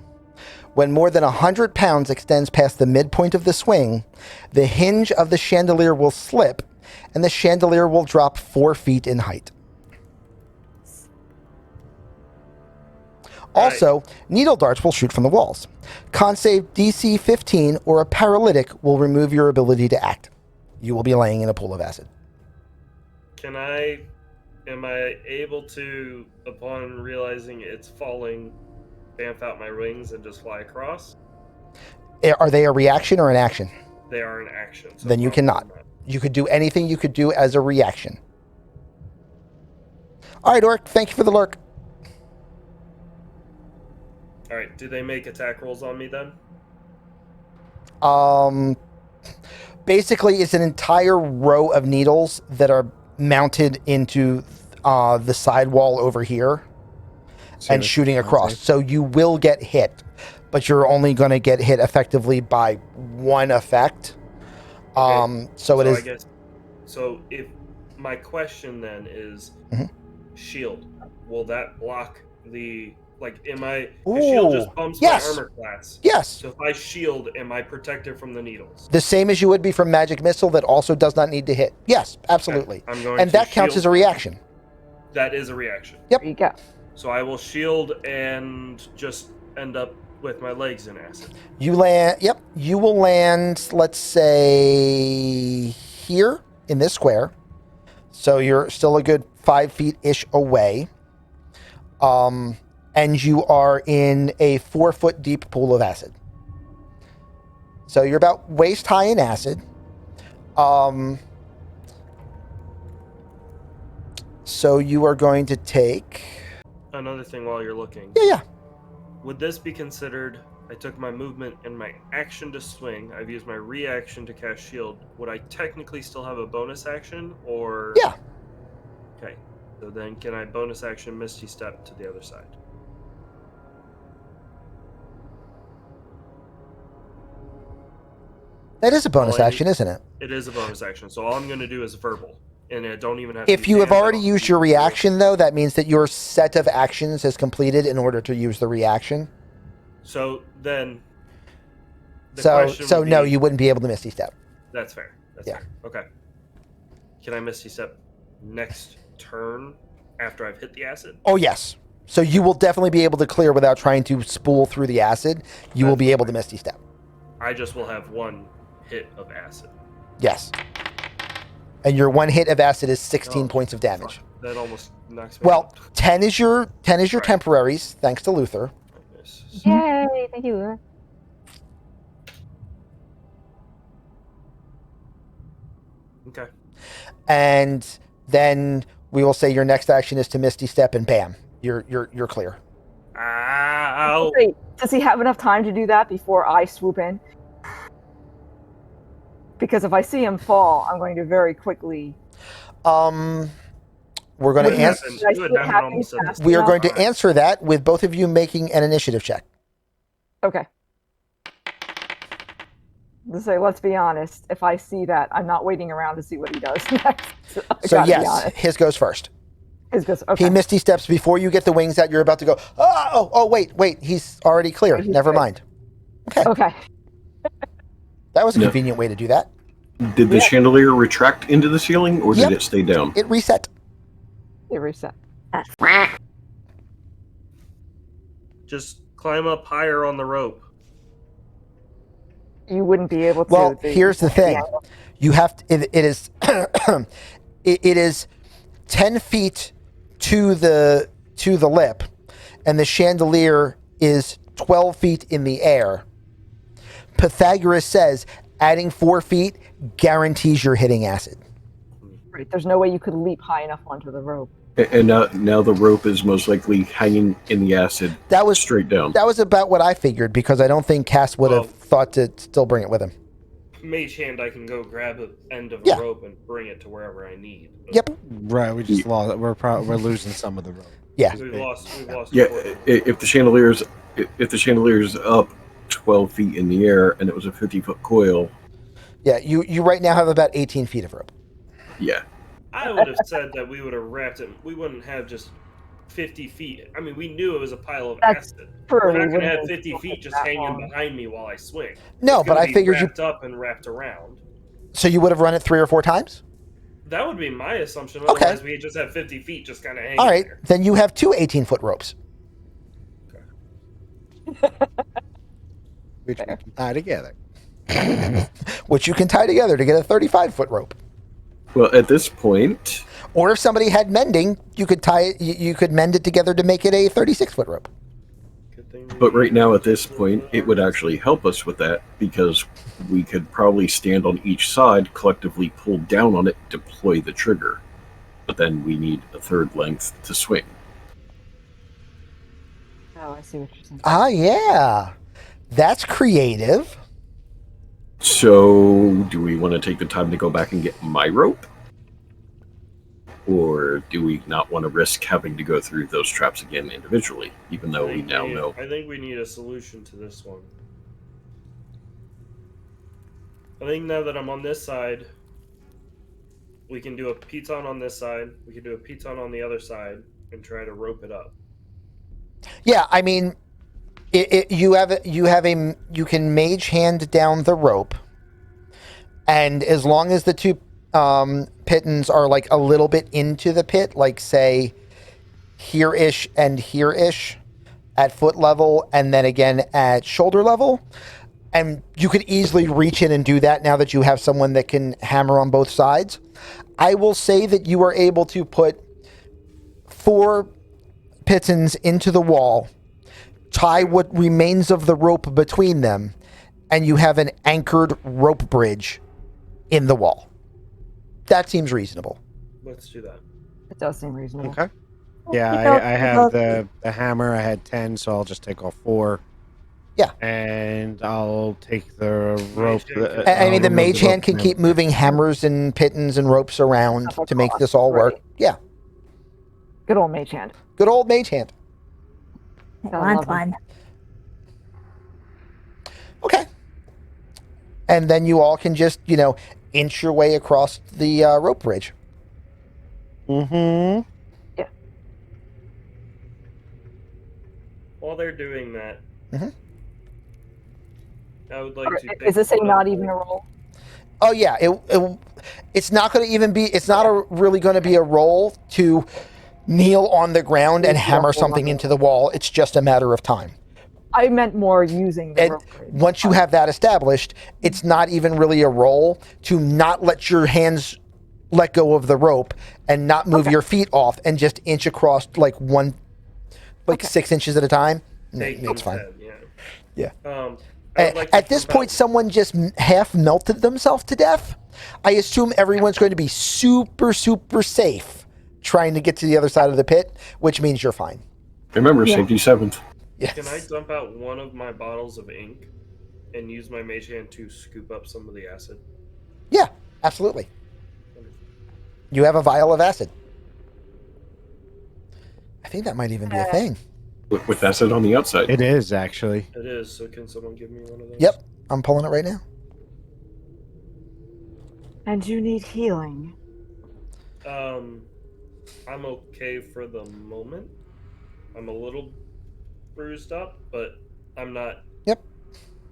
When more than 100 pounds extends past the midpoint of the swing, the hinge of the chandelier will slip, and the chandelier will drop 4 feet in height. Also, needle darts will shoot from the walls. Con save DC 15 or a paralytic will remove your ability to act. You will be laying in a pool of acid. Am I able to, upon realizing it's falling, bamf out my wings and just fly across? Are they a reaction or an action? They are an action. So Then you probably cannot. You could do anything you could do as a reaction. All right, Orc, thank you for the lurk. All right. Do they make attack rolls on me then? Basically, it's an entire row of needles that are mounted into the side wall over here and shooting across. So you will get hit, but you're only going to get hit effectively by one effect. Okay. So it is. I guess. So if my question then is, Mhm. shield, will that block the the shield just Ooh, bumps yes. my armor class? Yes, So if I shield, am I protected from the needles? the same as you would be from Magic Missile that also does not need to hit. Yes, absolutely. I'm going And to that counts shield. as a reaction. That is a reaction. Yep. There you go. So I will shield and just end up with my legs in acid. You land. Yep. You will land. Let's say here in this square. So you're still a good 5 feet ish away. And you are in a 4 foot deep pool of acid. So you're about waist high in acid. So you are going to take. Another thing while you're looking. Yeah. Would this be considered? I took my movement and my action to swing. I've used my reaction to cast shield. Would I technically still have a bonus action, or? Yeah. Okay. So then, can I bonus action Misty Step to the other side? That is a bonus Well, action, isn't it? It is a bonus action. So all I'm going to do is verbal, and I don't even have. If to you have stand already up. used your reaction, though, that means that your set of actions has completed in order to use the reaction. So then. The So question would no, be- you wouldn't be able to Misty Step. That's fair. That's Yeah. fair. Okay. Can I Misty Step next turn after I've hit the acid? Oh, yes. So you will definitely be able to clear without trying to spool through the acid. You will be able to Misty Step. I just will have one hit of acid. Yes. And your one hit of acid is 16 Oh, points of damage. Fuck, that almost knocks me Well, out. 10 is your Right. temporaries, thanks to Luther. Yay! Thank you. Okay. And then we will say your next action is to Misty Step, and bam, you're clear. Ow! Wait, does he have enough time to do that before I swoop in? Because if I see him fall, I'm going to very quickly. We're going to What answer. happened? Should I You had see it not happen almost said fast this. We are enough? going to answer that with both of you making an initiative check. Okay. Let's say, let's be honest. If I see that, I'm not waiting around to see what he does next. I So gotta be yes, honest. his goes first. His goes, okay. He Misty Steps before you get the wings out. You're about to go. Oh, wait. He's already clear. He's Never clear. mind. Okay. That was a No. convenient way to do that. Did the Yeah. chandelier retract into the ceiling, or did Yep. it stay down? It reset. It reset. Just climb up higher on the rope. you wouldn't be able to. Well, here's the thing: you have to. It is. It is 10 feet to the lip, and the chandelier is 12 feet in the air. Pythagoras says adding 4 feet guarantees you're hitting acid. Right. There's no way you could leap high enough onto the rope. And now the rope is most likely hanging in the acid That was straight down. That was about what I figured, because I don't think Cass would have thought to still bring it with him. Mage hand, I can go grab an end of Yeah. a rope and bring it to wherever I need. Yep. Right, we just lost. We're losing some of the rope. Yeah. We've lost. Yeah, a if the chandelier's up 12 feet in the air and it was a 50-foot coil, Yeah. You right now have about 18 feet of rope. yeah. I would have said that we would have wrapped it. We wouldn't have just 50 feet. I mean, we knew it was a pile of That's acid. true. We're We not going to wouldn't have have 50 built feet it just that hanging long. behind me while I swing. No, It's but gonna I be figured you. wrapped up and wrapped around. So you would have run it 3 or 4 times. That would be my assumption. Okay. Otherwise, we just have 50 feet just kind of hanging All right, there. then you have 2 18-foot ropes, Which we can tie together. which you can tie together to get a 35-foot rope. Well, at this point, Or if somebody had mending, you could tie it. You could mend it together to make it a 36-foot rope. Good thing but right now at this point, it would actually help us with that because we could probably stand on each side, collectively pull down on it, deploy the trigger. But then we need a third length to swing. Oh, I see what you're saying. Ah, yeah, that's creative. So, do we want to take the time to go back and get my rope? Or do we not want to risk having to go through those traps again individually, even though we now know? I think we need a solution to this one. I think now that I'm on this side, we can do a piton on this side. We can do a piton on the other side and try to rope it up. Yeah, I mean, you can mage hand down the rope, and as long as the 2 pitons are like a little bit into the pit, like say here-ish and here-ish at foot level, and then again at shoulder level, and you could easily reach in and do that now that you have someone that can hammer on both sides. I will say that you are able to put 4 pitons into the wall, tie what remains of the rope between them, and you have an anchored rope bridge in the wall. That seems reasonable. Let's do that. It does seem reasonable. Okay. Yeah, I have the hammer. I had 10, so I'll just take all 4. Yeah. And I'll take the rope. I mean, the I'll mage remove the hand can rope keep moving hammers and pitons and ropes around Stuff to make across, this all work. right. Yeah. Good old mage hand. Good old mage hand. I One, love one. Okay. And then you all can just, inch your way across the rope bridge. Mm-hmm. While they're doing that, Mhm. I would like to. Is this a take not even a roll? Oh yeah, it's not going to even be. It's not really going to be a roll to kneel on the ground and hammer something into the wall. It's just a matter of time. I meant more using the And rope bridge. once you have that established, it's not even really a roll to not let your hands let go of the rope and not move Okay. your feet off and just inch across like 6 inches at a time. Take It's fine. instead, Yeah. I would like to At this propel- point, someone just half melted themselves to death. I assume everyone's going to be super, super safe trying to get to the other side of the pit, which means you're fine. Remember, Yeah. safety 7th. Yes. Can I dump out one of my bottles of ink and use my mage hand to scoop up some of the acid? Yeah, absolutely. You have a vial of acid. I think that might even be a thing. With acid on the outside. It is actually. It is. So can someone give me one of those? Yep, I'm pulling it right now. And you need healing. I'm okay for the moment. I'm a little bruised up, but I'm not. Yep.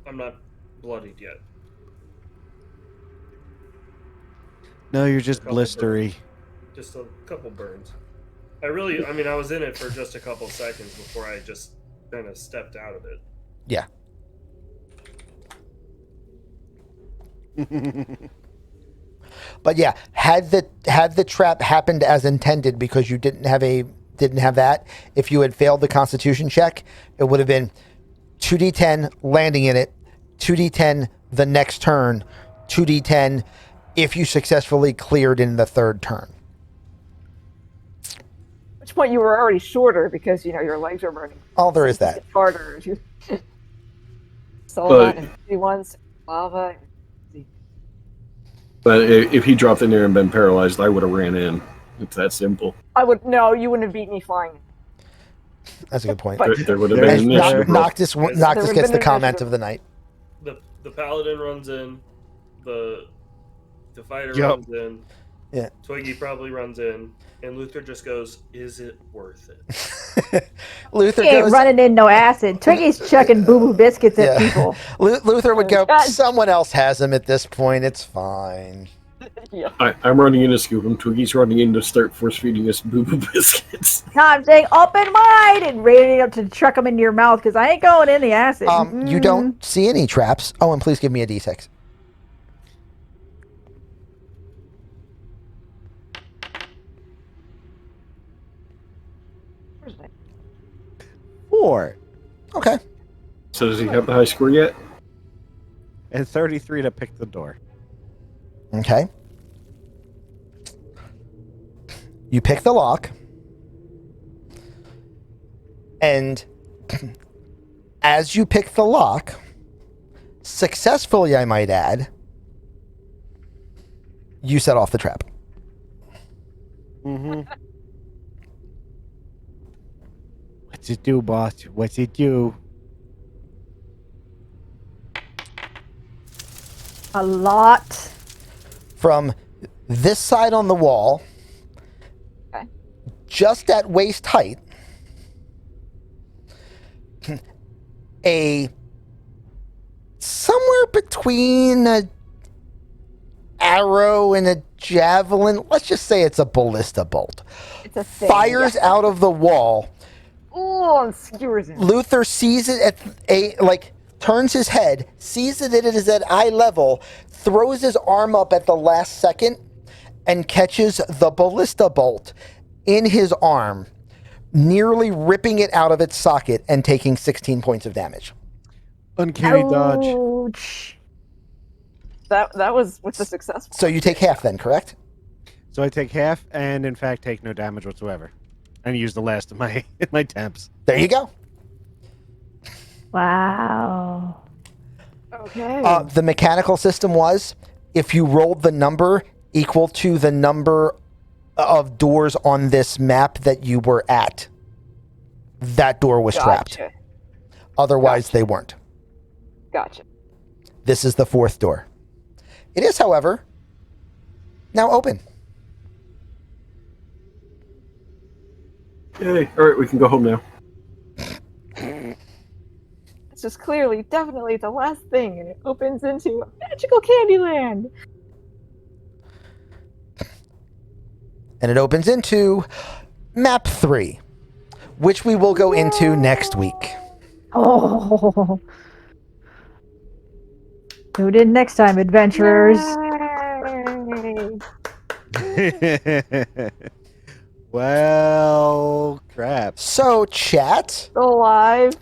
I'm not bloodied yet. No, you're just Couple blistery. Just a couple burns. I was in it for just a couple seconds before I just kind of stepped out of it. Yeah. But yeah, had the trap happened as intended because you didn't have that, if you had failed the Constitution check, it would have been 2d10 landing in it, 2d10 the next turn, 2d10 if you successfully cleared in the third turn. At which point you were already shorter because your legs are burning. Oh, there is that. It's harder. Solon But- and the ones lava. But if he dropped in there and been paralyzed, I would have ran in. It's that simple. You wouldn't have beat me flying. That's a good point. But- There would have And been an Noc- initiative. Noctis There Noctis would've gets been the an comment initiative. of the night. The paladin runs in, the fighter Yup. runs in, Yeah. Twiggy probably runs in, and Luther just goes, "Is it worth it?" Luther He ain't goes. running in no acid. Twiggy's chucking boo boo biscuits at Yeah. people. Luther would go. God. Someone else has him at this point. It's fine. Yeah. I'm running in to scoop him. Twiggy's running in to start force feeding us boo boo biscuits. No, I'm saying open wide and ready up to chuck them into your mouth because I ain't going in the acid. You don't see any traps. Oh, and please give me a d6. Where's that? 4 Okay. So does he have the high score yet? and 33 to pick the door. Okay. You pick the lock. And as you pick the lock, successfully, I might add, you set off the trap. Mm-hmm. What's it do, boss? What's it do? A lot. From this side on the wall, Okay. just at waist height, somewhere between a arrow and a javelin, let's just say it's a ballista bolt, It's a thing. fires Yeah. out of the wall. Oh, and skewers him. Luther sees it turns his head, sees that it is at eye level, throws his arm up at the last second, and catches the ballista bolt in his arm, nearly ripping it out of its socket and taking 16 points of damage. Uncanny dodge. Ouch. That was with the successful. So you take half then, correct? So I take half, and in fact take no damage whatsoever, and use the last of my my temps. There you go. Wow. Okay. The mechanical system was if you rolled the number equal to the number of doors on this map that you were at, that door was trapped. Gotcha. Otherwise, they weren't. Gotcha. This is the fourth door. It is, however, now open. Yay. All right, we can go home now. This is clearly, definitely the last thing, and it opens into magical Candyland. And it opens into map 3, which we will go into next week. Oh. Tune in next time, adventurers. Yay. Well, crap. So, chat, Still alive.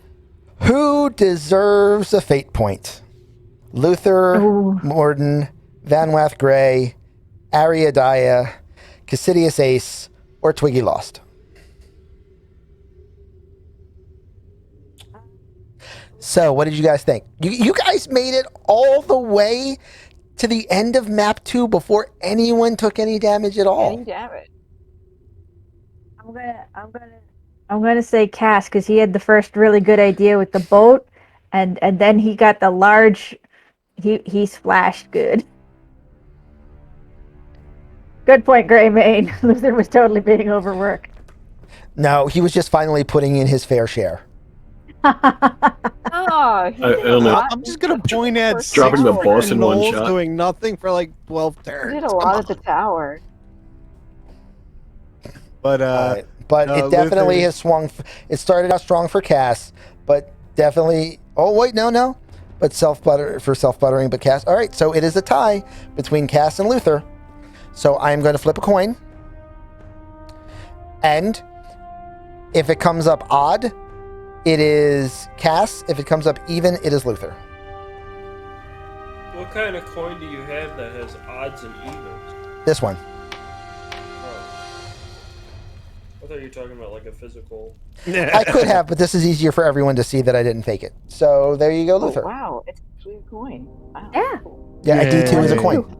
who deserves a fate point? Luther, Ooh. Morden, Vanwath Grey, Ariadaya, Cassidius Ace, or Twiggy Lost? So, what did you guys think? You guys made it all the way to the end of map 2 before anyone took any damage at all. Getting damage. I'm gonna say Cass because he had the first really good idea with the boat, and then he got the large. He splashed good. Good point, Greymane. Luther was totally being overworked. No, he was just finally putting in his fair share. Oh, he I did don't a know. lot. I'm just gonna point at First Dropping the tower. boss in one Knowles shot. doing nothing for like 12 He turns. did a lot at the tower. But Right. But no, it definitely Luther- has swung. It started out strong for Cass, but definitely. Oh wait, no. but self-buttering, but Cass. All right, so it is a tie between Cass and Luther. So I am going to flip a coin. And if it comes up odd, it is Cass. If it comes up even, it is Luther. What kind of coin do you have that has odds and evens? This one. Oh. I thought you were talking about like a physical. I could have, but this is easier for everyone to see that I didn't fake it. So there you go, Oh, Luther. wow, it's actually a coin. Wow. Yeah. Yeah, a D2 is a Yay. coin.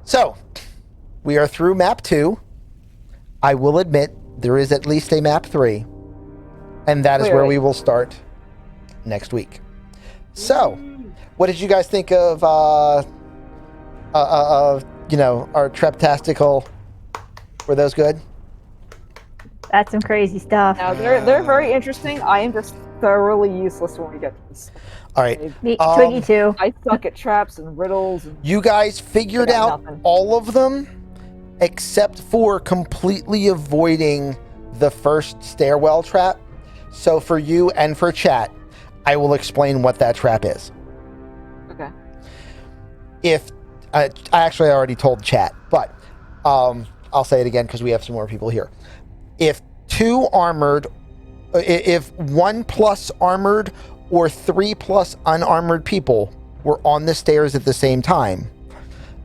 So, we are through map 2. I will admit there is at least a map 3, and that is Wait, where wait. we will start next week. So, what did you guys think of our traptastical? Were those good? That's some crazy stuff. Now they're very interesting. I am just thoroughly useless when we get to this. All right. Me, Um, Twiggy too. I suck at traps and riddles. And You guys figured I got out nothing. all of them except for completely avoiding the first stairwell trap. So for you and for chat, I will explain what that trap is. okay. If I actually already told chat, but I'll say it again because we have some more people here. If 2 armored, if 1 plus armored or 3 plus unarmored people were on the stairs at the same time,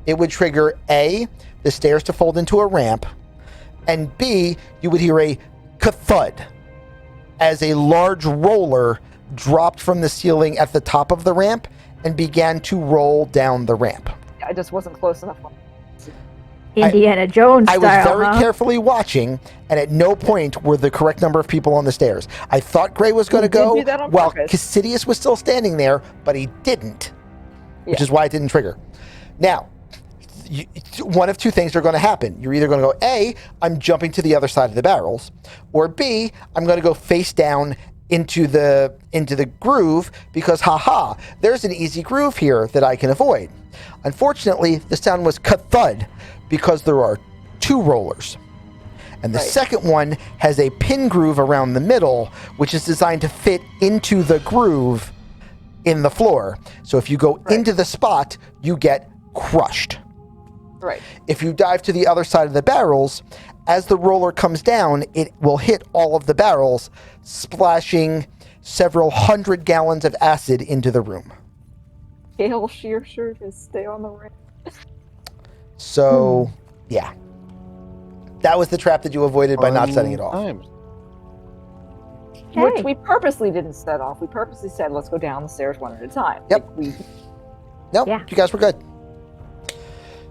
it would trigger A, the stairs to fold into a ramp, and B, you would hear a thud as a large roller dropped from the ceiling at the top of the ramp and began to roll down the ramp. I just wasn't close enough. Indiana Jones I style, was very huh? carefully watching, and at no point were the correct number of people on the stairs. I thought Gray was going to He did go do that on while purpose. Cassidius was still standing there, but he didn't, which Yeah. is why it didn't trigger. Now, one of two things are going to happen. You're either going to go, A, I'm jumping to the other side of the barrels, or B, I'm going to go face down into the groove because, haha, there's an easy groove here that I can avoid. Unfortunately, the sound was thud because there are 2 rollers. And the Right. second one has a pin groove around the middle, which is designed to fit into the groove in the floor. So if you go Right. into the spot, you get crushed. Right. If you dive to the other side of the barrels, as the roller comes down, it will hit all of the barrels, splashing several 100 gallons of acid into the room. Gale sheer surface, stay on the ramp. So, yeah. That was the trap that you avoided by not setting it off. Times. Which Hey. we purposely didn't set off. We purposely said, let's go down the stairs one at a time. Yep. Like, we Nope, Yeah. you guys were good.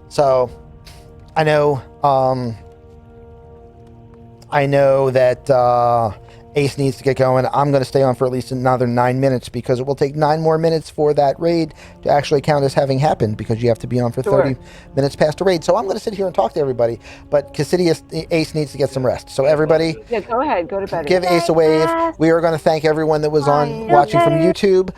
So, I know that Ace needs to get going. I'm going to stay on for at least another 9 minutes because it will take 9 more minutes for that raid to actually count as having happened because you have to be on for Sure. 30 minutes past the raid. So I'm going to sit here and talk to everybody, but Cassidius Ace needs to get some rest. So everybody, yeah, go ahead, go to bed. give Ace a wave. We are going to thank everyone that was on Bye. watching from Okay. YouTube.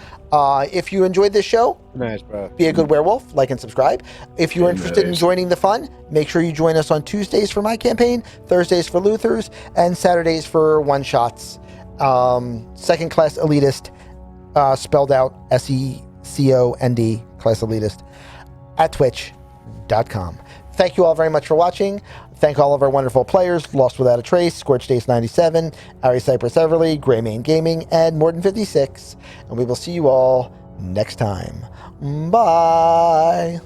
If you enjoyed this show, Nice, bro. be a good werewolf, like and subscribe. If you're And interested in that is- joining the fun, make sure you join us on Tuesdays for my campaign, Thursdays for Luther's, and Saturdays for one-shots. Second class elitist, spelled out SECOND, class elitist, at twitch.com. Thank you all very much for watching. Thank all of our wonderful players, Lost Without a Trace, Scorched Ace 97, Ari Cypress Everly, Greymane Gaming, and Morden 56. And we will see you all next time. Bye.